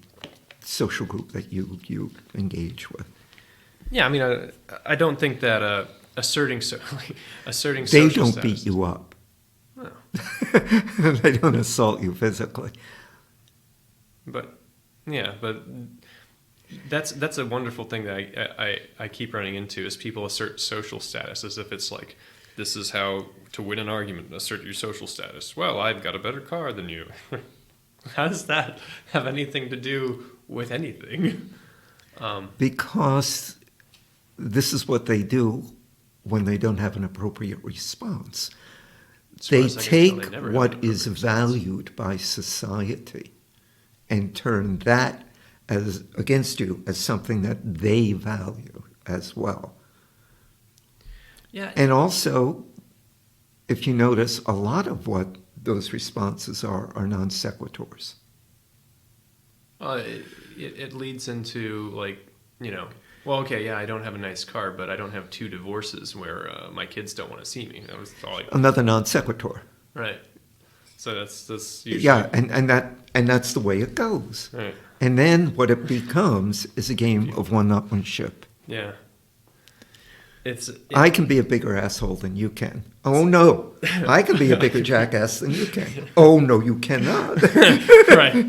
social group that you engage with. Yeah, I mean, I don't think that asserting they social don't status, beat you up. No. They don't assault you physically. But that's a wonderful thing that I keep running into is people assert social status as if it's like, this is how to win an argument, assert your social status. Well, I've got a better car than you. How does that have anything to do with anything? Because this is what they do when they don't have an appropriate response. They take what is valued by society and turn that against you as something that they value as well. Yeah. And also, if you notice, a lot of what those responses are non sequiturs. It leads into well, okay, yeah, I don't have a nice car, but I don't have 2 divorces where my kids don't want to see me. That was all. Another non sequitur. Right. So that's usually. Yeah, and that's the way it goes. Right. And then what it becomes is a game of one-upmanship. Yeah. I can be a bigger asshole than you can. Oh, no. I can be a bigger jackass than you can. Oh, no, you cannot. Right.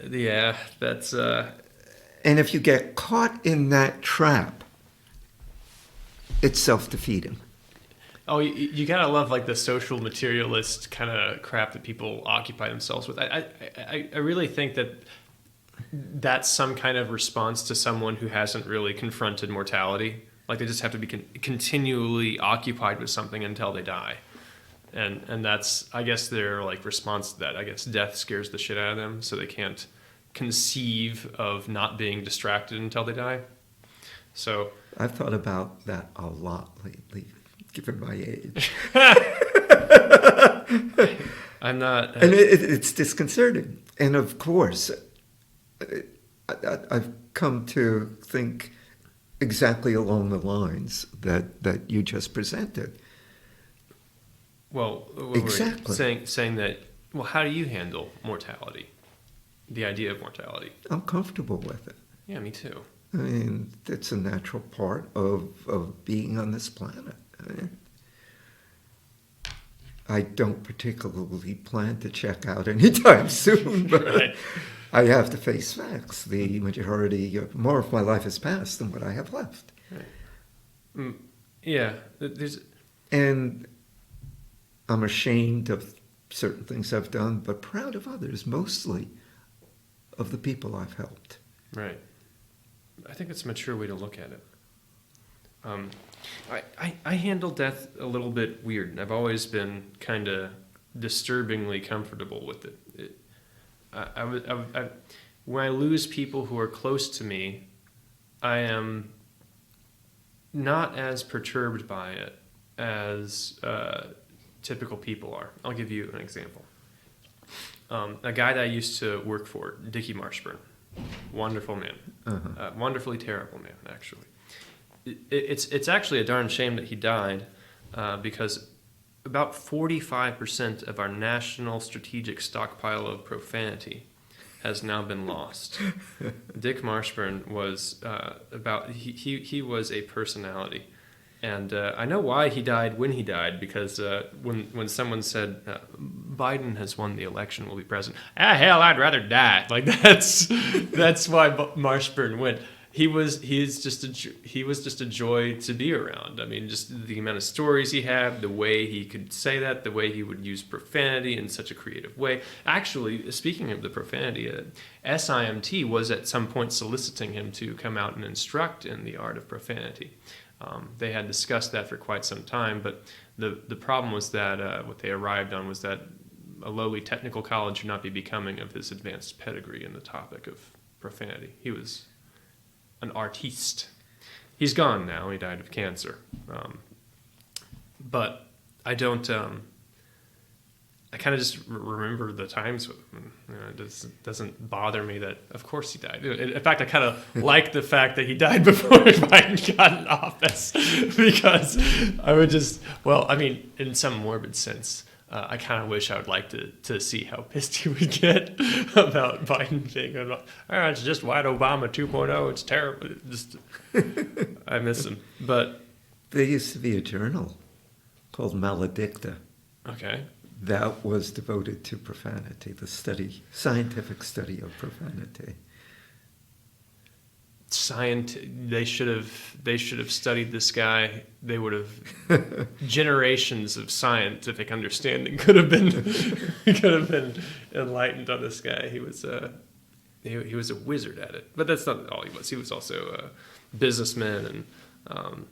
Yeah, that's... And if you get caught in that trap, it's self-defeating. Oh, you gotta love like the social materialist kind of crap that people occupy themselves with. I really think that that's some kind of response to someone who hasn't really confronted mortality. Like they just have to be continually occupied with something until they die. And that's, I guess, their like response to that. I guess death scares the shit out of them, so they can't conceive of not being distracted until they die. So I've thought about that a lot lately, given my age. I'm not... and it's disconcerting. And of course, I've come to think exactly along the lines that you just presented. Well, exactly. Saying that, well, how do you handle mortality? The idea of mortality? I'm comfortable with it. Yeah, me too. I mean, it's a natural part of being on this planet. I don't particularly plan to check out anytime soon, but right. I have to face facts. The majority, more of my life has passed than what I have left. Right. Yeah. And I'm ashamed of certain things I've done, but proud of others, mostly of the people I've helped. Right. I think it's a mature way to look at it. I handle death a little bit weird, and I've always been kind of disturbingly comfortable with it. When I lose people who are close to me, I am not as perturbed by it as typical people are. I'll give you an example. A guy that I used to work for, Dickie Marshburn, wonderful man, wonderfully terrible man, actually. It's actually a darn shame that he died, because about 45% of our national strategic stockpile of profanity has now been lost. Dick Marshburn was he was a personality. And I know why he died when he died, because when someone said, Biden has won the election, will be president, hell, I'd rather die. Like that's why Marshburn went. He was just a joy to be around. I mean, just the amount of stories he had, the way he could say that, the way he would use profanity in such a creative way. Actually, speaking of the profanity, SIMT was at some point soliciting him to come out and instruct in the art of profanity. They had discussed that for quite some time, but the problem was that what they arrived on was that a lowly technical college should not be becoming of his advanced pedigree in the topic of profanity. He was an artiste. He's gone now. He died of cancer. But I don't... I kind of just remember the times with him. It doesn't bother me that, of course, he died. In fact, I kind of like the fact that he died before Biden got in office, because I would just, well, I mean, in some morbid sense, I kind of wish I would like to see how pissed he would get about Biden being, it's just white Obama 2.0. It's terrible. I miss him. But there used to be a journal called Maledicta. Okay. That was devoted to profanity, the scientific study of profanity. They should have studied this guy. They would have generations of scientific understanding could have been enlightened on this guy. He was a wizard at it. But that's not all he was. He was also a businessman and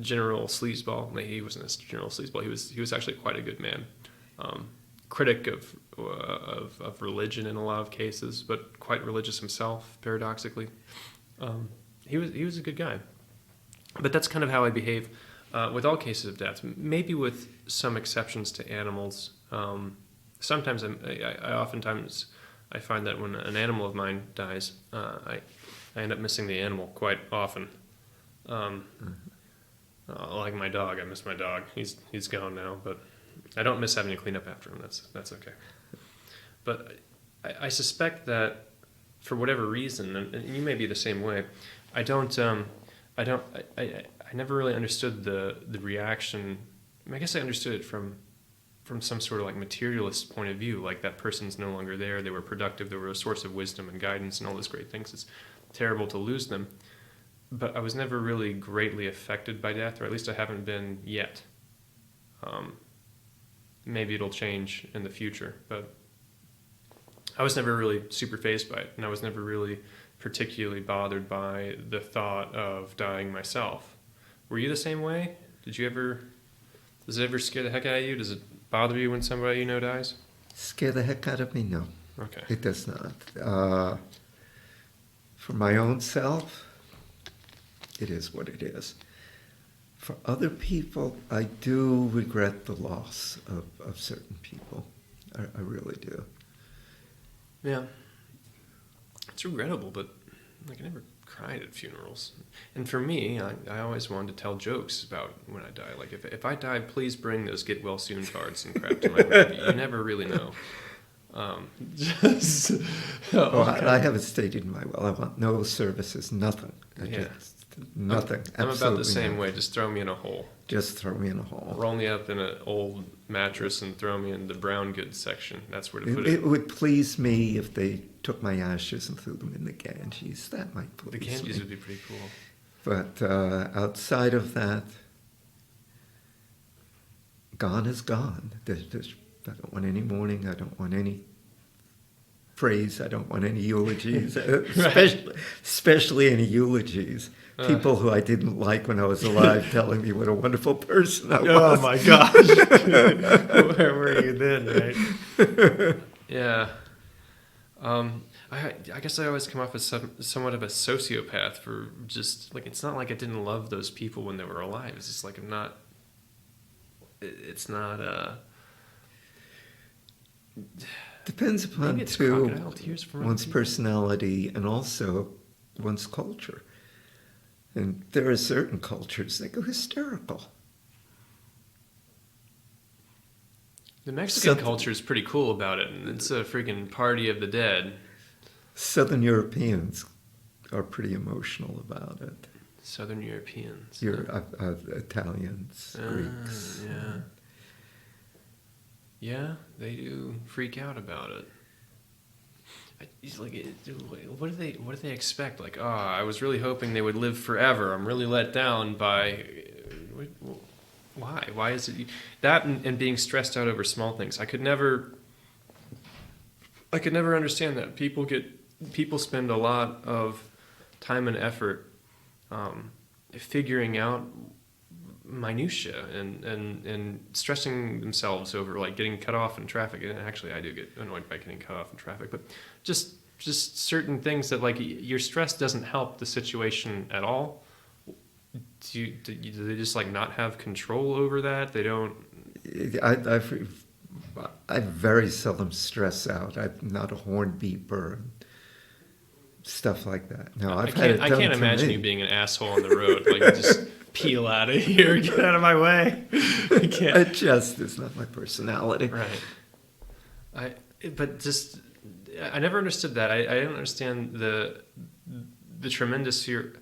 general sleazeball. No, he wasn't a general sleazeball. He was actually quite a good man. Critic of religion in a lot of cases, but quite religious himself, paradoxically. He was a good guy. But that's kind of how I behave with all cases of death, maybe with some exceptions to animals. Sometimes I oftentimes I find that when an animal of mine dies, I end up missing the animal quite often. Like my dog, I miss my dog. He's gone now, but I don't miss having to clean up after him. That's okay. But I suspect that for whatever reason, and you may be the same way, I never really understood the reaction. I guess I understood it from some sort of like materialist point of view, like that person's no longer there, they were productive, they were a source of wisdom and guidance and all those great things. It's terrible to lose them. But I was never really greatly affected by death, or at least I haven't been yet. Maybe it'll change in the future, but I was never really super fazed by it, and I was never really particularly bothered by the thought of dying myself. Were you the same way? Does it ever scare the heck out of you? Does it bother you when somebody you know dies? Scare the heck out of me? No, Okay. it does not. For my own self, it is what it is. For other people, I do regret the loss of certain people. I really do. Yeah. It's regrettable, but like I never cried at funerals. And for me, I always wanted to tell jokes about when I die. Like if I die, please bring those get well soon cards and crap to my grave. You never really know. I have it stated in my will. I want no services, nothing. Nothing. I'm about the Absolutely same nothing. way. Just throw me in a hole. Just throw me in a hole. Roll me up in an old mattress and throw me in the brown goods section. That's where to put it. It would please me if they took my ashes and threw them in the Ganges. That might please The Ganges me. would be pretty cool. But outside of that, gone is gone. I don't want any mourning. I don't want any praise. I don't want any eulogies, especially any eulogies. People who I didn't like when I was alive telling me what a wonderful person I was. Oh my gosh. Where were you then, right? Yeah. I guess I always come off as somewhat of a sociopath for just, like, it's not like I didn't love those people when they were alive. It's just like it's not, Depends upon, maybe it's too, crocodile tears from one's other people. personality and also one's culture. And there are certain cultures that go hysterical. The Mexican culture is pretty cool about it, and it's a freaking party of the dead. Southern Europeans are pretty emotional about it. Southern Europeans. Italians, Greeks. Yeah. Yeah, they do freak out about it. It's like, what do they expect? Like, I was really hoping they would live forever. I'm really let down by. Why? Why is it that and being stressed out over small things? I could never understand that. People spend a lot of time and effort figuring out minutia and stressing themselves over, like, getting cut off in traffic. And actually, I do get annoyed by getting cut off in traffic, but just certain things that, like, your stress doesn't help the situation at all. Do they just, like, not have control over that? They don't. I very seldom stress out. I'm not a horn beeper and stuff like that. No, I can't imagine you being an asshole on the road. Like, just peel out of here, get out of my way. I can't. It just is not my personality. Right. I never understood that. I didn't understand the tremendous fear.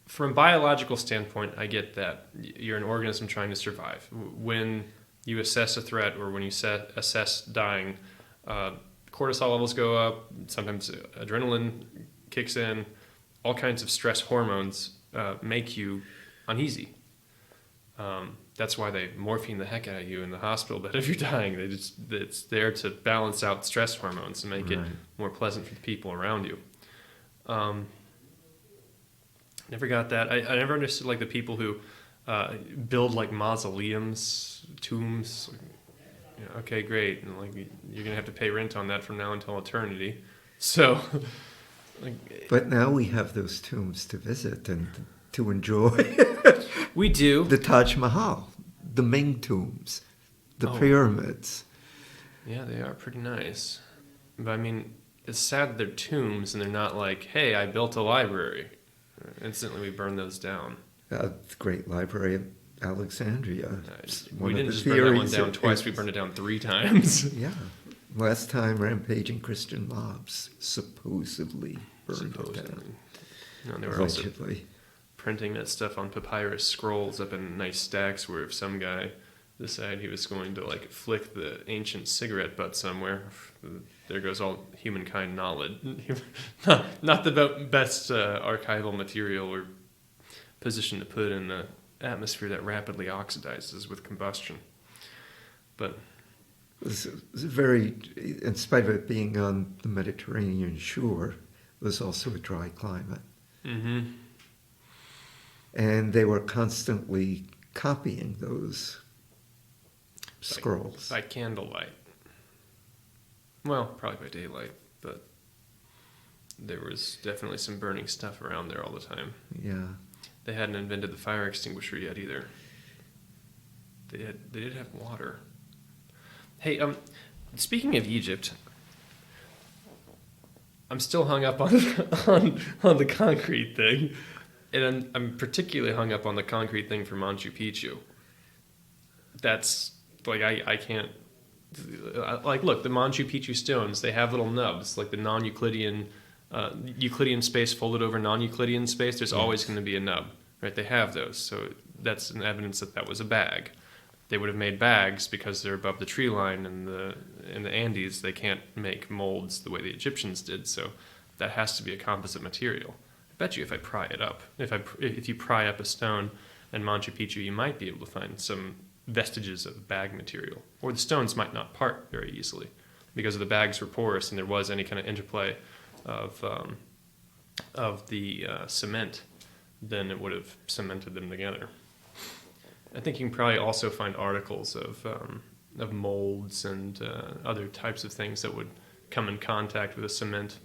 From a biological standpoint, I get that you're an organism trying to survive. When you assess a threat or when you assess dying, cortisol levels go up. Sometimes adrenaline kicks in. All kinds of stress hormones make you uneasy. That's why they morphine the heck out of you in the hospital bed if you're dying. It's there to balance out stress hormones and make it more pleasant for the people around you. Never got that. I never understood, like, the people who build, like, mausoleums, tombs. Okay, great. And, like, you're gonna have to pay rent on that from now until eternity. So, like, but now we have those tombs to visit and to enjoy. We do. The Taj Mahal, the Ming tombs, the pyramids. Yeah, they are pretty nice. But I mean, it's sad that they're tombs and they're not like, hey, I built a library. Instantly we burn those down. The great library of Alexandria. We didn't just burn that one down twice, we burned it down 3 times. Yeah. Last time, rampaging Christian mobs supposedly burned it down. No, they were allegedly also printing that stuff on papyrus scrolls up in nice stacks where if some guy decided he was going to, like, flick the ancient cigarette butt somewhere, there goes all humankind knowledge. Not the best archival material or position to put in the atmosphere that rapidly oxidizes with combustion. But was very, in spite of it being on the Mediterranean shore, it was also a dry climate. Mm-hmm. And they were constantly copying those scrolls. By candlelight. Well, probably by daylight, but there was definitely some burning stuff around there all the time. Yeah. They hadn't invented the fire extinguisher yet either. They did have water. Hey, speaking of Egypt, I'm still hung up on on the concrete thing, and I'm particularly hung up on the concrete thing for Machu Picchu. That's like I can't like look, the Machu Picchu stones, they have little nubs like the non-Euclidean Euclidean space folded over non-Euclidean space. There's always going to be a nub, right? They have those, so that's an evidence that was a bag. They would have made bags because they're above the tree line in the Andes. They can't make molds the way the Egyptians did, so that has to be a composite material. I bet you if I pry it up, if you pry up a stone in Machu Picchu, you might be able to find some vestiges of bag material, or the stones might not part very easily because the bags were porous and there was any kind of interplay of the cement. Then it would have cemented them together. I think you can probably also find articles of molds and other types of things that would come in contact with a cement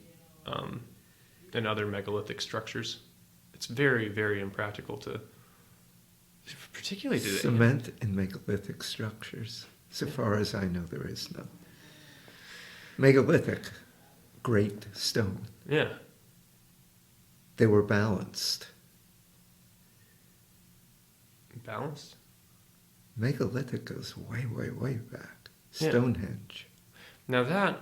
and other megalithic structures. It's very, very impractical to, particularly to cement in megalithic structures. So far as I know, there is none. Megalithic, great stone. Yeah. They were balanced. Balanced? Megalithic goes way, way, way back. Yeah. Stonehenge. Now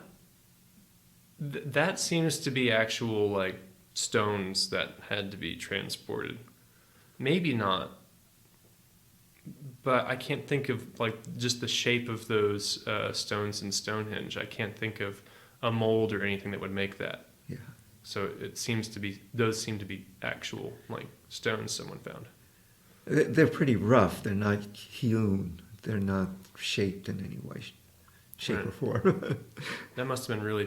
that seems to be actual like stones that had to be transported. Maybe not, but I can't think of like just the shape of those stones in Stonehenge. I can't think of a mold or anything that would make that. Yeah. So it seems to be, those seem to be actual like stones someone found. They're pretty rough. They're not hewn. They're not shaped in any way, shape or form. That must have been a real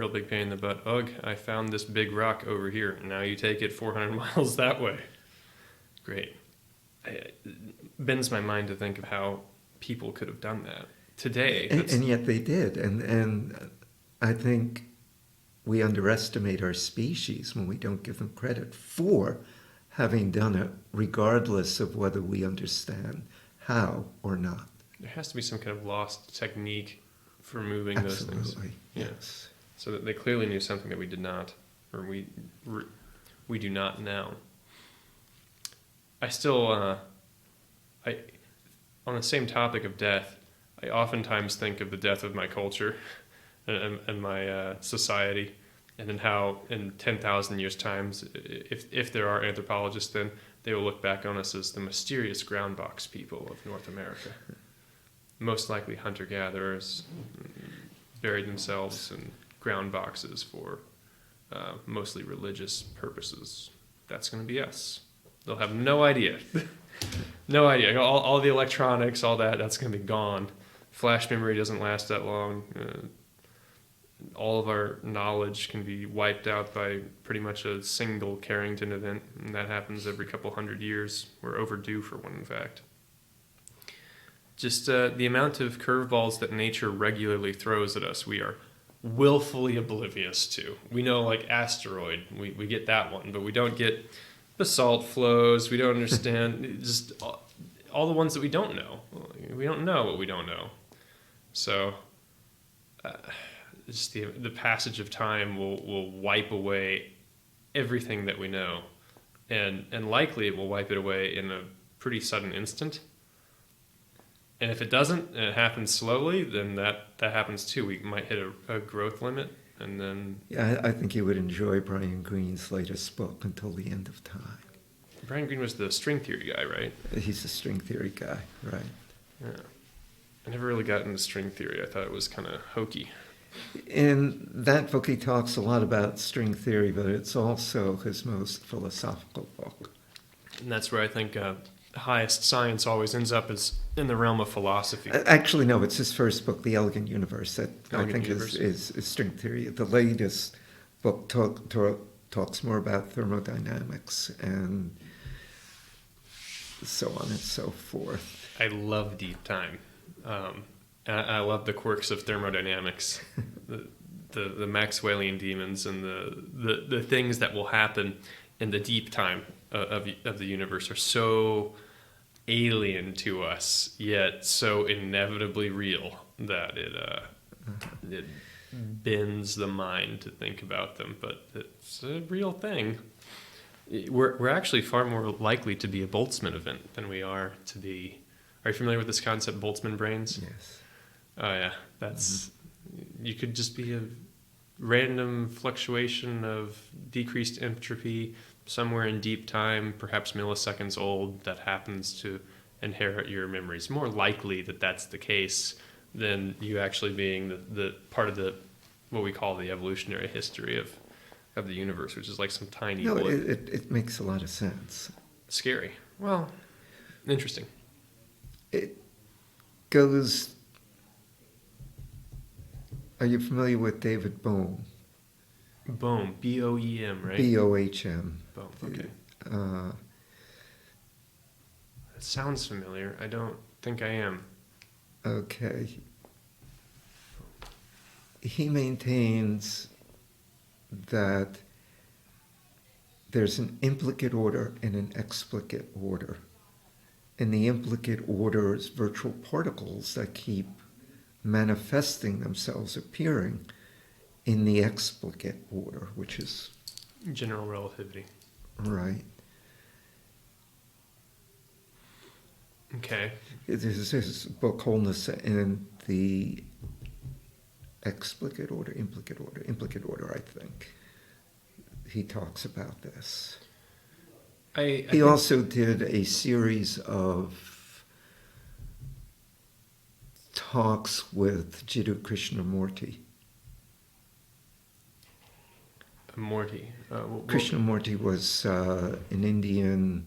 big pain in the butt. Ugh, I found this big rock over here. Now you take it 400 miles that way. Great. It bends my mind to think of how people could have done that today. And yet they did. And I think we underestimate our species when we don't give them credit for having done it, regardless of whether we understand how or not. There has to be some kind of lost technique for moving Absolutely. those things. Yes. So that they clearly knew something that we did not, or we do not now. I still, on the same topic of death, I oftentimes think of the death of my culture and my society, and then how in 10,000 years' times, if there are anthropologists, then they will look back on us as the mysterious ground box people of North America. Most likely hunter-gatherers buried themselves in ground boxes for mostly religious purposes. That's going to be us. They'll have no idea. No idea. All the electronics, all that's going to be gone. Flash memory doesn't last that long. All of our knowledge can be wiped out by pretty much a single Carrington event, and that happens every couple hundred years. We're overdue for one, in fact. Just the amount of curveballs that nature regularly throws at us, we are willfully oblivious to. We know, like, asteroid, we get that one, but we don't get basalt flows. We don't understand just all the ones that we don't know. We don't know what we don't know. So just the passage of time will wipe away everything that we know, and likely it will wipe it away in a pretty sudden instant. And if it doesn't, and it happens slowly, then that happens too. We might hit a growth limit, and then... Yeah, I think you would enjoy Brian Greene's latest book, Until the End of Time. Brian Greene was the string theory guy, right? He's a string theory guy, right. Yeah. I never really got into string theory. I thought it was kind of hokey. In that book, he talks a lot about string theory, but it's also his most philosophical book. And that's where I think highest science always ends up as in the realm of philosophy. Actually, no, it's his first book, The Elegant Universe, that I Elegant think Universe. is string theory. The latest book talks more about thermodynamics and so on and so forth. I love deep time. I love the quirks of thermodynamics, the Maxwellian demons, and the things that will happen in the deep time of the universe are so alien to us, yet so inevitably real that it bends the mind to think about them. But it's a real thing. We're actually far more likely to be a Boltzmann event than we are to be. Are you familiar with this concept, Boltzmann brains? Yes. Oh yeah, that's you could just be a random fluctuation of decreased entropy somewhere in deep time, perhaps milliseconds old, that happens to inherit your memories. More likely that that's the case than you actually being the part of the what we call the evolutionary history of the universe, which is like some tiny No, blip. it makes a lot of sense. Scary. Well, interesting. It goes. Are you familiar with David Bohm? Bohm, Boem, right? Bohm. Bohm. Okay. It sounds familiar. I don't think I am. Okay. He maintains that there's an implicate order and an explicate order. And the implicate order is virtual particles that keep manifesting themselves, appearing in the explicate order, which is General relativity. right. Okay. There's his book, Wholeness in the Explicate Order, Implicate Order, I think. He talks about this. He also did a series of talks with Jiddu Krishnamurti. Morty. Krishnamurti was an Indian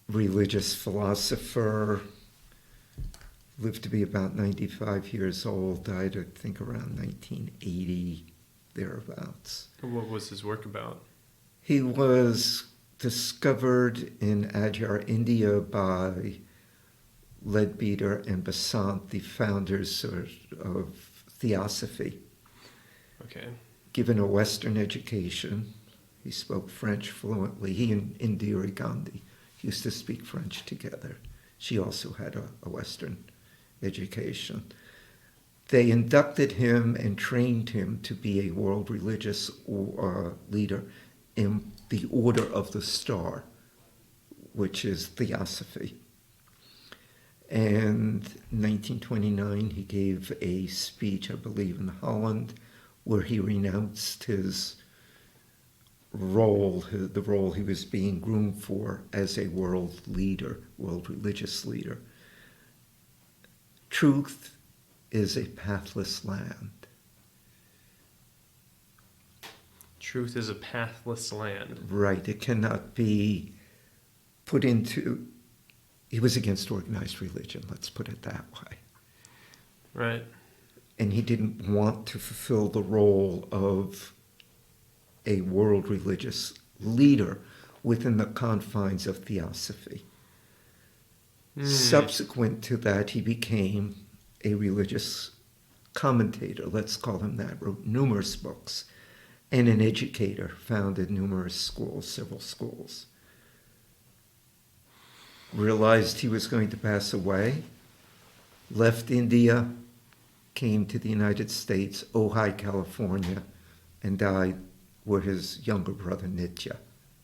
religious philosopher, lived to be about 95 years old, died, I think, around 1980, thereabouts. What was his work about? He was discovered in Adyar, India by Leadbeater and Besant, the founders of Theosophy. Okay. Given a Western education, he spoke French fluently. He and Indira Gandhi used to speak French together. She also had a Western education. They inducted him and trained him to be a world religious leader in the Order of the Star, which is Theosophy. And in 1929, he gave a speech, I believe, in Holland, where he renounced his role, the role he was being groomed for as a world leader, world religious leader. Truth is a pathless land. Truth is a pathless land. Right. It cannot be put into... He was against organized religion, let's put it that way. Right. And he didn't want to fulfill the role of a world religious leader within the confines of Theosophy. Subsequent to that, he became a religious commentator, let's call him that, wrote numerous books, and an educator, founded numerous schools, several schools. Realized he was going to pass away, left India, came to the United States, Ojai, California, and died where his younger brother Nitya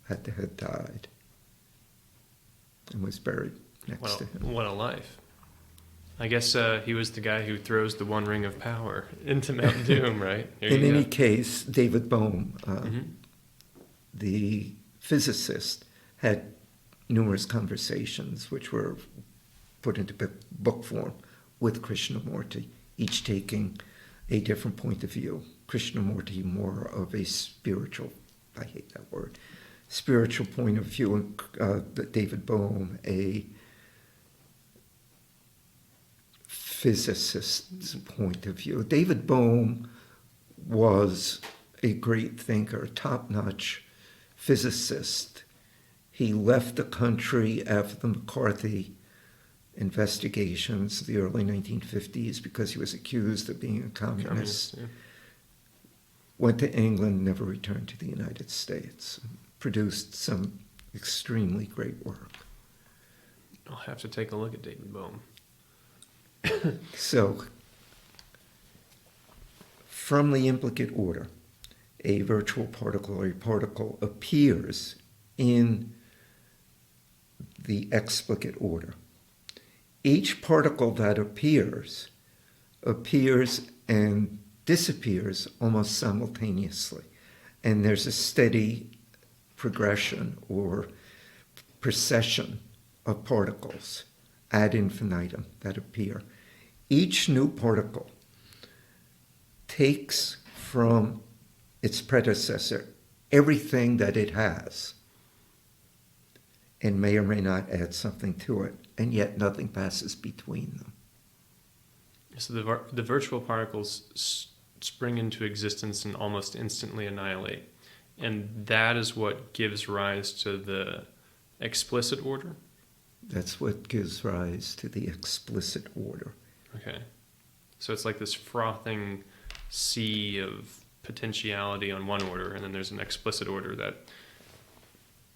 had died and was buried next to him. What a life. I guess he was the guy who throws the one ring of power into Mount Doom, right? In any case, David Bohm, the physicist, had numerous conversations which were put into book form with Krishnamurti, each taking a different point of view. Krishnamurti more of a spiritual, I hate that word, spiritual point of view, David Bohm, a physicist's point of view. David Bohm was a great thinker, top-notch physicist. He left the country after the McCarthy investigations, the early 1950s, because he was accused of being a communist. Yeah. Went to England, never returned to the United States. Produced some extremely great work. I'll have to take a look at David Bohm. So, from the implicate order, a virtual particle or a particle appears in the explicate order. Each particle that appears and disappears almost simultaneously. And there's a steady progression or procession of particles ad infinitum that appear. Each new particle takes from its predecessor everything that it has and may or may not add something to it, and yet nothing passes between them. So the virtual particles spring into existence and almost instantly annihilate. And that is what gives rise to the explicit order? That's what gives rise to the explicit order. Okay. So it's like this frothing sea of potentiality on one order, and then there's an explicit order that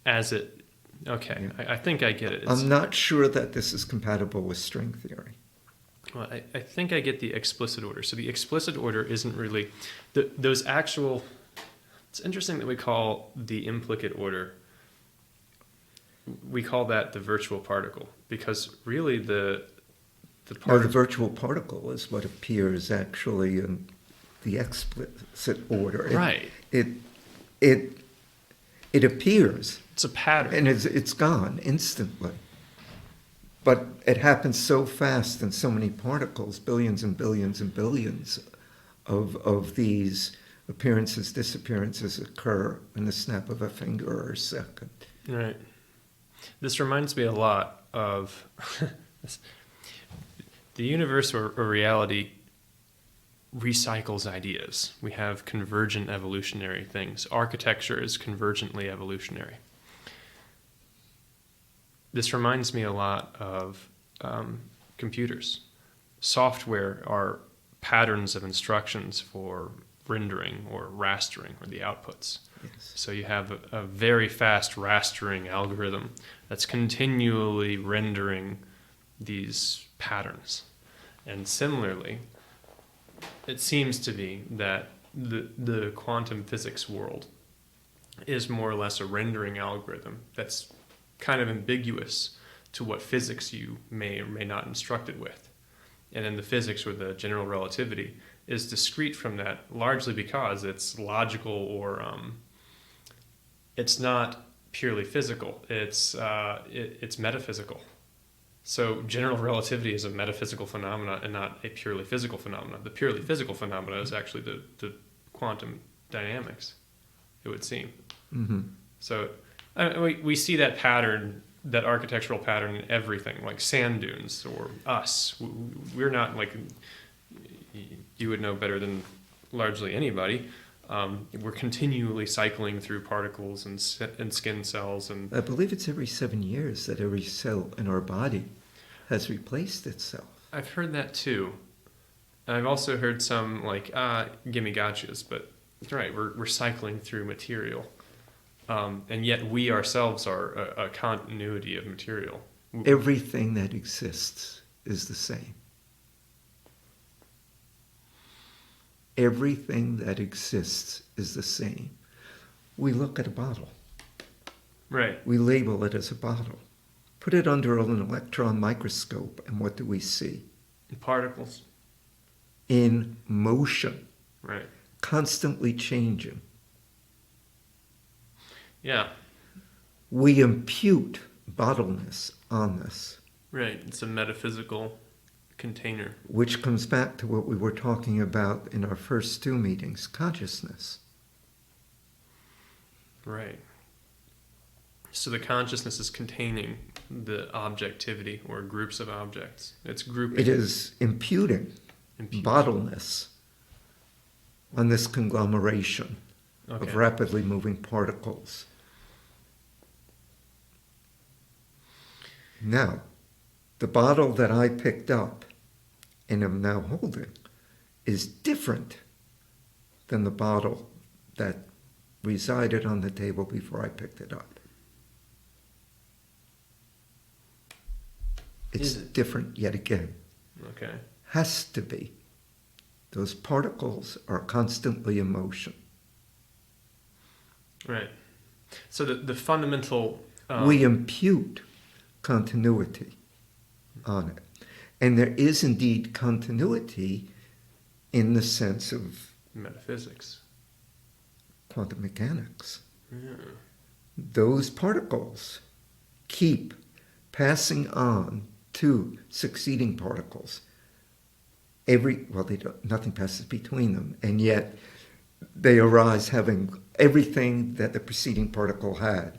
as it... Okay, yeah. I think I get it. I'm not sure that this is compatible with string theory. Well, I think I get the explicit order. So the explicit order isn't really... those actual... It's interesting that we call the implicate order, we call that the virtual particle, because really the virtual particle is what appears actually in the explicit order. Right. It appears. It's a pattern. And it's gone instantly. But it happens so fast in so many particles, billions and billions and billions of these appearances, disappearances occur in the snap of a finger or a second. Right. This reminds me a lot of the universe or reality recycles ideas. We have convergent evolutionary things. Architecture is convergently evolutionary. This reminds me a lot of computers. Software are patterns of instructions for rendering or rastering, or the outputs. Yes. So you have a very fast rastering algorithm that's continually rendering these patterns. And similarly, it seems to be that the quantum physics world is more or less a rendering algorithm that's kind of ambiguous to what physics you may or may not instruct it with. And then the physics or the general relativity is discrete from that, largely because it's logical or it's not purely physical. It's metaphysical. So general relativity is a metaphysical phenomena and not a purely physical phenomena. The purely physical phenomena is actually the quantum dynamics, it would seem. Mm-hmm. So we see that pattern, that architectural pattern in everything, like sand dunes or us. We're not like, you would know better than largely anybody. We're continually cycling through particles and skin cells. And I believe it's every 7 years that every cell in our body has replaced itself. I've heard that too. And I've also heard some like, gimme gotchas, but it's right, we're cycling through material. And yet we ourselves are a continuity of material. Everything that exists is the same. Everything that exists is the same. We look at a bottle. Right. We label it as a bottle. Put it under an electron microscope, and what do we see? Particles. In motion. Right. Constantly changing. Yeah. We impute bottleness on this. Right. It's a metaphysical container. Which comes back to what we were talking about in our first two meetings, consciousness. Right. So the consciousness is containing the objectivity or groups of objects. It's grouping. It is imputing bottleness on this conglomeration of rapidly moving particles. Now, the bottle that I picked up and am now holding is different than the bottle that resided on the table before I picked it up. It's different yet again. Okay. Has to be. Those particles are constantly in motion. Right. So the fundamental... we impute continuity on it. And there is indeed continuity in the sense of metaphysics. Quantum mechanics. Yeah. Those particles keep passing on to succeeding particles. Nothing passes between them, and yet they arise having everything that the preceding particle had.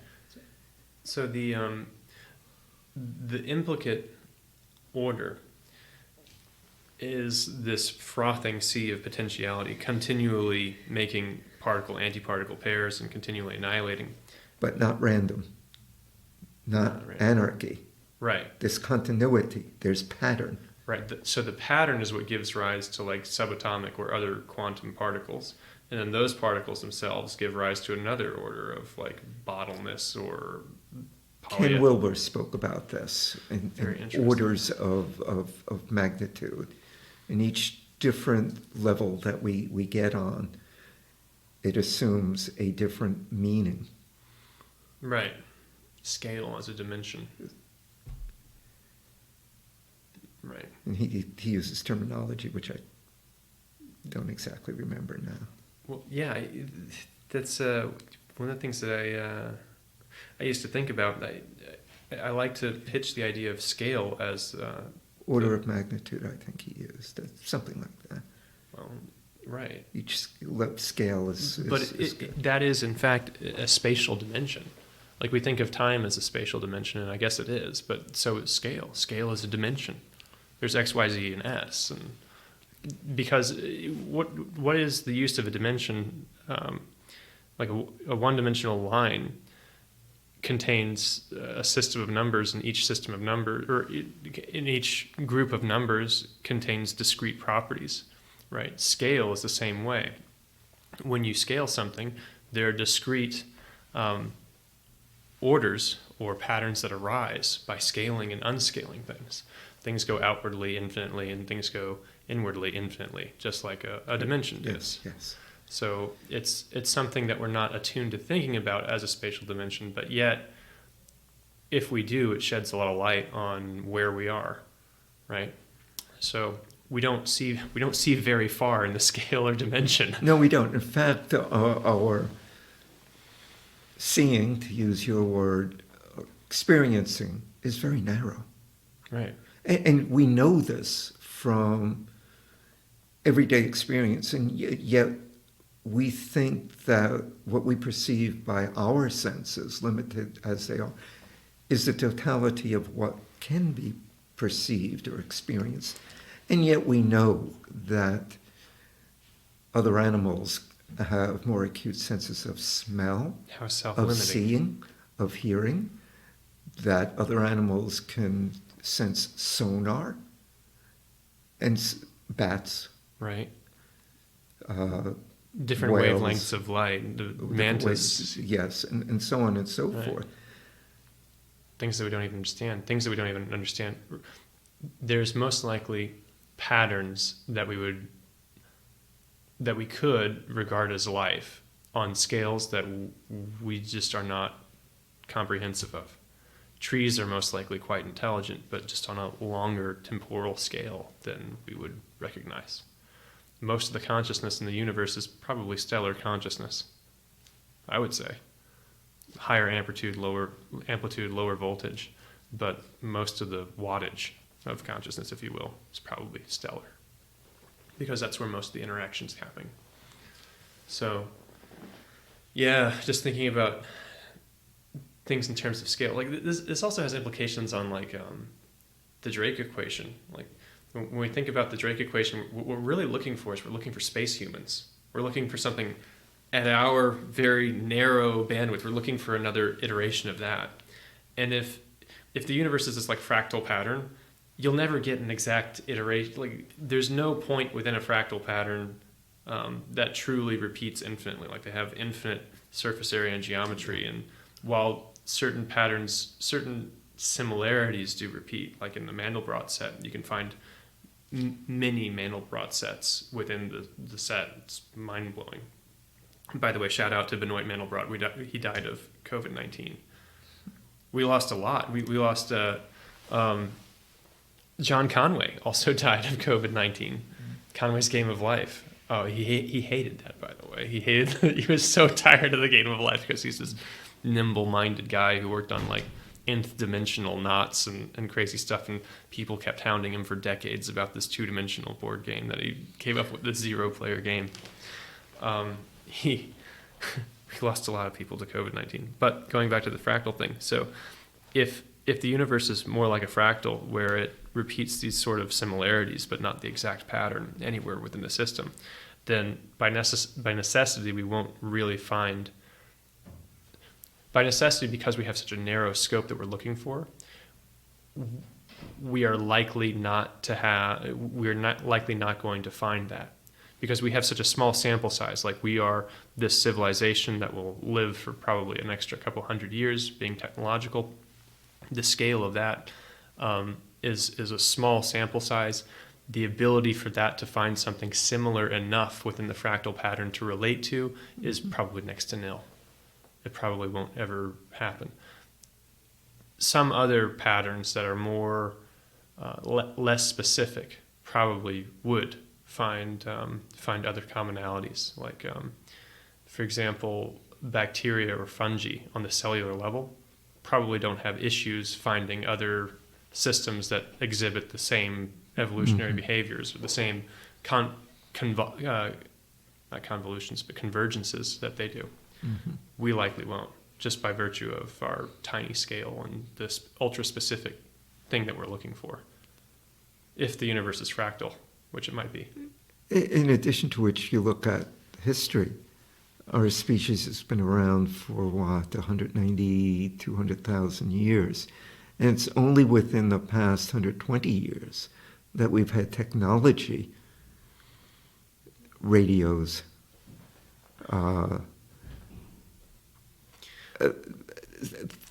So the implicate order is this frothing sea of potentiality, continually making particle-antiparticle pairs and continually annihilating. But not random, not anarchy. Right. There's continuity, there's pattern. Right. So the pattern is what gives rise to like subatomic or other quantum particles. And then those particles themselves give rise to another order of like bottleness or Ken Wilber spoke about this in interesting. orders of magnitude. In each different level that we get on, it assumes a different meaning. Right. Scale as a dimension. Right. And he uses terminology which I don't exactly remember now. Well, yeah, that's one of the things that I used to think about. I like to pitch the idea of scale as order of magnitude. I think he used something like that. Well, right. Each scale is good. That is in fact a spatial dimension. Like we think of time as a spatial dimension, and I guess it is. But so is scale. Scale is a dimension. There's X, Y, Z, and S, and because what is the use of a dimension? Like a one-dimensional line contains a system of numbers, and each system of numbers, or in each group of numbers, contains discrete properties. Right? Scale is the same way. When you scale something, there are discrete orders or patterns that arise by scaling and unscaling things. Things go outwardly infinitely, and things go inwardly infinitely, just like a dimension does. Yes. So it's something that we're not attuned to thinking about as a spatial dimension, but yet, if we do, it sheds a lot of light on where we are, right? So we don't see very far in the scalar dimension. No, we don't. In fact, our seeing, to use your word, experiencing, is very narrow. Right. And we know this from everyday experience, and yet we think that what we perceive by our senses, limited as they are, is the totality of what can be perceived or experienced. And yet we know that other animals have more acute senses of smell, of seeing, of hearing, that other animals can sense sonar, and bats. Right. Different different whales, wavelengths of light, the mantis. Yes, and so on and so forth. Things that we don't even understand. There's most likely patterns that we could regard as life on scales that we just are not comprehensive of. Trees are most likely quite intelligent, but just on a longer temporal scale than we would recognize. Most of the consciousness in the universe is probably stellar consciousness, I would say. Higher amplitude, lower voltage, but most of the wattage of consciousness, if you will, is probably stellar, because that's where most of the interaction's happening. So, yeah, just thinking about things in terms of scale. Like this also has implications on like the Drake equation. Like when we think about the Drake equation, what we're really looking for is we're looking for space humans. We're looking for something at our very narrow bandwidth. We're looking for another iteration of that. And if the universe is this like fractal pattern, you'll never get an exact iteration. Like there's no point within a fractal pattern that truly repeats infinitely. Like they have infinite surface area and geometry, and while certain patterns, certain similarities do repeat, like in the Mandelbrot set, you can find many Mandelbrot sets within the set. It's mind-blowing. By the way, shout out to Benoit Mandelbrot. He died of COVID-19. We lost a lot. We lost John Conway also died of COVID-19. Conway's Game of Life. Oh, he hated that, by the way. He was so tired of the Game of Life because he's this nimble-minded guy who worked on like nth dimensional knots and crazy stuff, and people kept hounding him for decades about this two-dimensional board game that he came up with, this zero-player game. He lost a lot of people to COVID-19. But going back to the fractal thing, so if the universe is more like a fractal where it repeats these sort of similarities but not the exact pattern anywhere within the system, then by necessity we won't really find, by necessity, because we have such a narrow scope that we're looking for, we're likely not going to find that, because we have such a small sample size. Like we are this civilization that will live for probably an extra couple hundred years being technological. The scale of that is a small sample size. The ability for that to find something similar enough within the fractal pattern to relate to is probably next to nil. It probably won't ever happen. Some other patterns that are more less specific probably would find other commonalities. Like, for example, bacteria or fungi on the cellular level probably don't have issues finding other systems that exhibit the same evolutionary behaviors or the same not convolutions but convergences that they do. We likely won't, just by virtue of our tiny scale and this ultra-specific thing that we're looking for, if the universe is fractal, which it might be. In addition to which, you look at history. Our species has been around for, 190, 200,000 years. And it's only within the past 120 years that we've had technology, radios,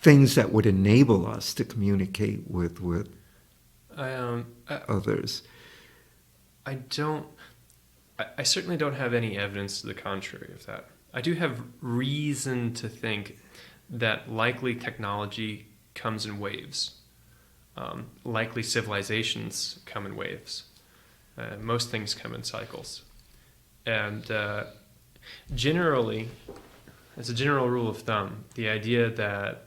things that would enable us to communicate with others. I certainly don't have any evidence to the contrary of that. I do have reason to think that likely technology comes in waves. Likely civilizations come in waves. Most things come in cycles. And generally, as a general rule of thumb, the idea that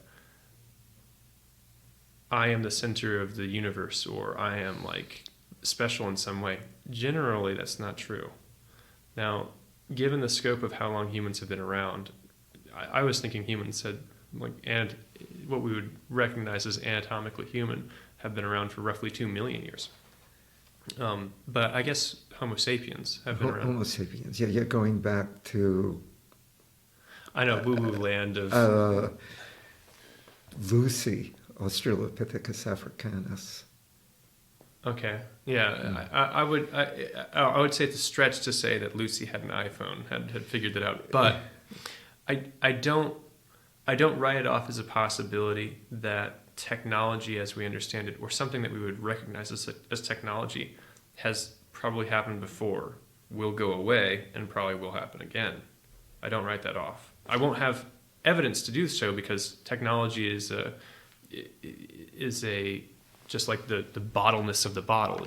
I am the center of the universe or I am like special in some way, generally that's not true. Now, given the scope of how long humans have been around, I was thinking humans had, and what we would recognize as anatomically human, have been around for roughly 2 million years. But I guess Homo sapiens have been around. Homo sapiens, yeah, you're going back to... I know, woo-woo land of... Lucy, Australopithecus africanus. Okay, yeah, I would say it's a stretch to say that Lucy had an iPhone, had figured it out, but I don't write it off as a possibility that technology as we understand it, or something that we would recognize as technology, has probably happened before, will go away, and probably will happen again. I don't write that off. I won't have evidence to do so because technology is just like the bottleness of the bottle.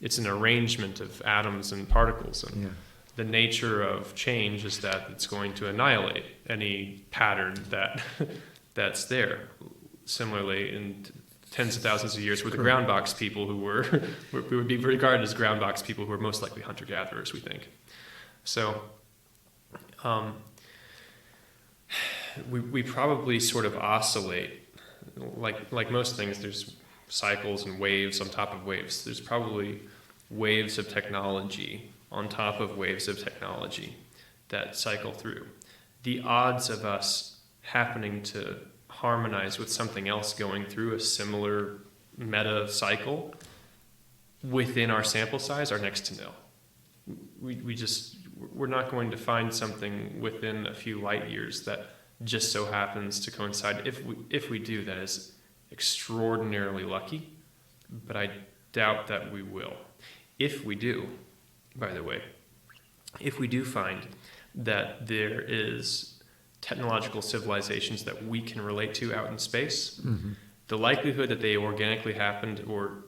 It's an arrangement of atoms and particles, and the nature of change is that it's going to annihilate any pattern that's there. Similarly, in tens of thousands of years, were the ground box people who we would be regarded as ground box people who were most likely hunter-gatherers, we think. So we probably sort of oscillate, like most things. There's cycles and waves on top of waves. There's probably waves of technology on top of waves of technology that cycle through. The odds of us happening to harmonize with something else going through a similar meta cycle within our sample size are next to nil. We're not going to find something within a few light years that just so happens to coincide. If we do, that is extraordinarily lucky, but I doubt that we will. If we do, by the way, if we do find that there is technological civilizations that we can relate to out in space, the likelihood that they organically happened or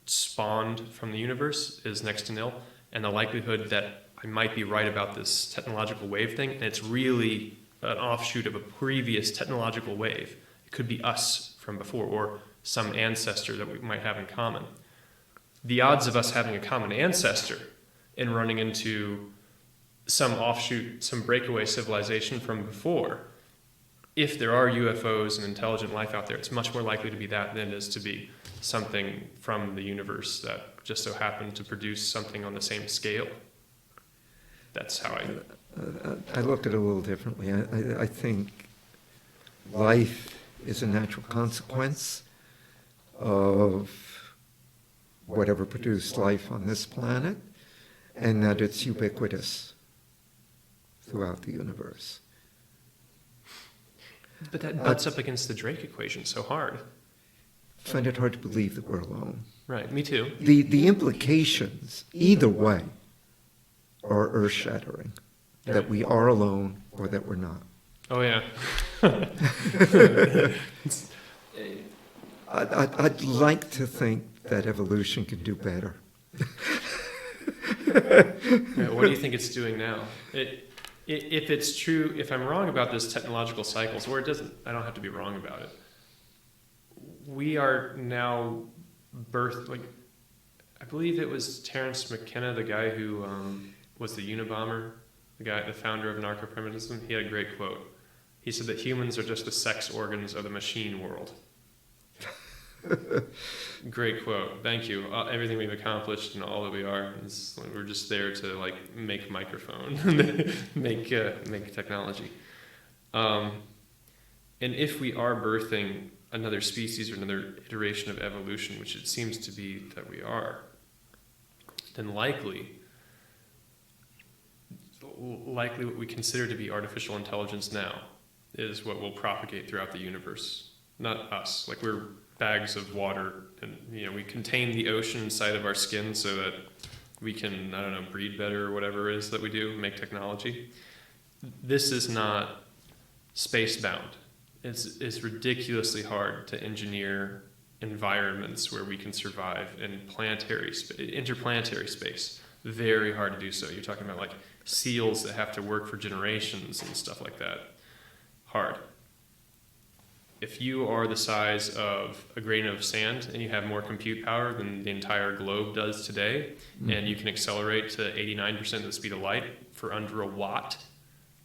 spawned from the universe is next to nil, and the likelihood that I might be right about this technological wave thing, and it's really an offshoot of a previous technological wave. It could be us from before, or some ancestor that we might have in common. The odds of us having a common ancestor and running into some offshoot, some breakaway civilization from before, if there are UFOs and intelligent life out there, it's much more likely to be that than it is to be something from the universe that just so happened to produce something on the same scale. That's how I look at it a little differently. I think life is a natural consequence of whatever produced life on this planet, and that it's ubiquitous throughout the universe. But that butts up against the Drake equation so hard. I find it hard to believe that we're alone. Right, me too. The implications, either way, are earth-shattering. That we are alone or that we're not. Oh, yeah. I'd like to think that evolution can do better. Yeah, what do you think it's doing now? If it's true, if I'm wrong about this technological cycles, or it doesn't, I don't have to be wrong about it. We are now I believe it was Terence McKenna, the guy who was the Unabomber, the founder of anarcho-primitivism. He had a great quote. He said that humans are just the sex organs of the machine world. Great quote. Thank you. Everything we've accomplished and all that we are is we're just there to make microphone, make technology. And if we are birthing another species or another iteration of evolution, which it seems to be that we are, then likely what we consider to be artificial intelligence now is what will propagate throughout the universe. Not us. Like, we're bags of water, and we contain the ocean inside of our skin so that we can, breed better or whatever it is that we do, make technology. This is not space-bound. It's ridiculously hard to engineer environments where we can survive in interplanetary space. Very hard to do so. You're talking about seals that have to work for generations and stuff like that. Hard. If you are the size of a grain of sand and you have more compute power than the entire globe does today, and you can accelerate to 89% of the speed of light for under a watt,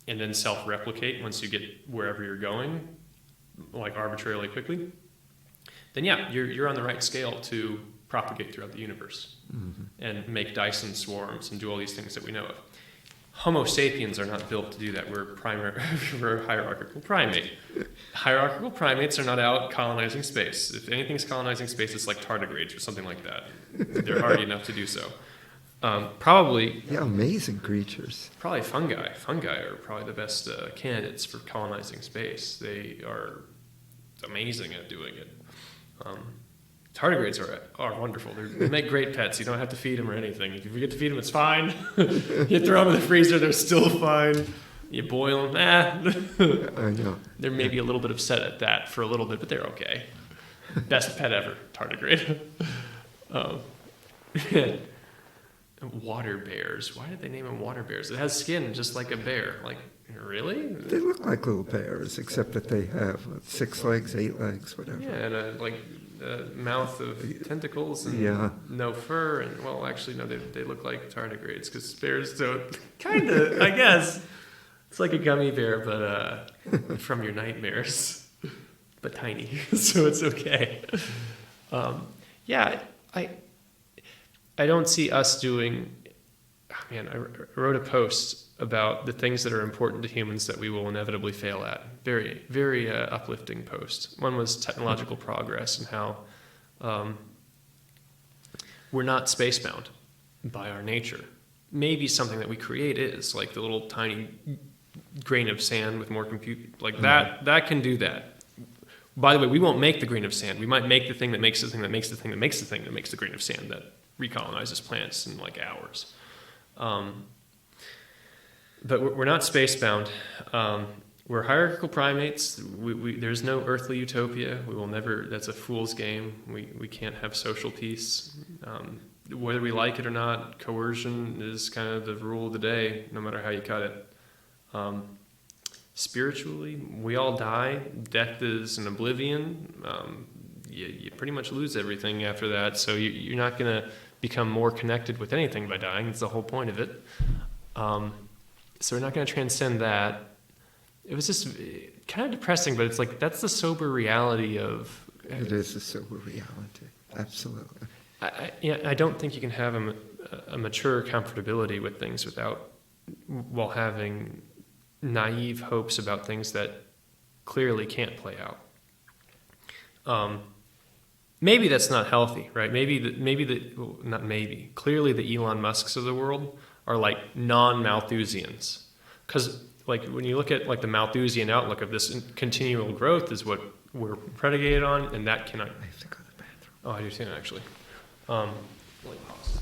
and then self-replicate once you get wherever you're going, arbitrarily quickly, then yeah, you're on the right scale to propagate throughout the universe and make Dyson swarms and do all these things that we know of. Homo sapiens are not built to do that. We're a hierarchical primate. Hierarchical primates are not out colonizing space. If anything's colonizing space, it's like tardigrades or something like that. They're hardy enough to do so. Probably... Yeah, amazing creatures. Probably fungi. Fungi are probably the best candidates for colonizing space. They are amazing at doing it. Tardigrades are wonderful. They make great pets. You don't have to feed them or anything. If you forget to feed them, it's fine. You throw them in the freezer, they're still fine. You boil them, I know. They're maybe a little bit upset at that for a little bit, but they're okay. Best pet ever, tardigrade. Water bears. Why did they name them water bears? It has skin just like a bear. Really? They look like little bears, except that they have 6 legs, 8 legs, whatever. Yeah, and a mouth of tentacles and no fur. And well, actually, no, they look like tardigrades because bears don't. Kind of, I guess. It's like a gummy bear, but from your nightmares, but tiny, so it's okay. Yeah, I don't see us doing. Oh man, I wrote a post about the things that are important to humans that we will inevitably fail at. Very, very uplifting post. One was technological progress and how we're not spacebound by our nature. Maybe something that we create is, like the little tiny grain of sand with more compute, like that can do that. By the way, we won't make the grain of sand. We might make the thing that makes the thing that makes the thing that makes the thing that makes the grain of sand that recolonizes plants in like hours. But we're not spacebound. We're hierarchical primates. There's no earthly utopia. We will never. That's a fool's game. We can't have social peace. Whether we like it or not, coercion is kind of the rule of the day, no matter how you cut it. Spiritually, we all die. Death is an oblivion. You pretty much lose everything after that. So you're not going to become more connected with anything by dying. That's the whole point of it. So we're not going to transcend that. It was just kind of depressing, but it's like that's the sober reality of. It is a sober reality, absolutely. I don't think you can have a mature comfortability with things while having naive hopes about things that clearly can't play out. Maybe that's not healthy, right? Clearly the Elon Musks of the world are like non-Malthusians. Because like when you look at like the Malthusian outlook of this continual growth is what we're predicated on, and that cannot. I have to go to the bathroom. Oh, I do too, actually. Really pause.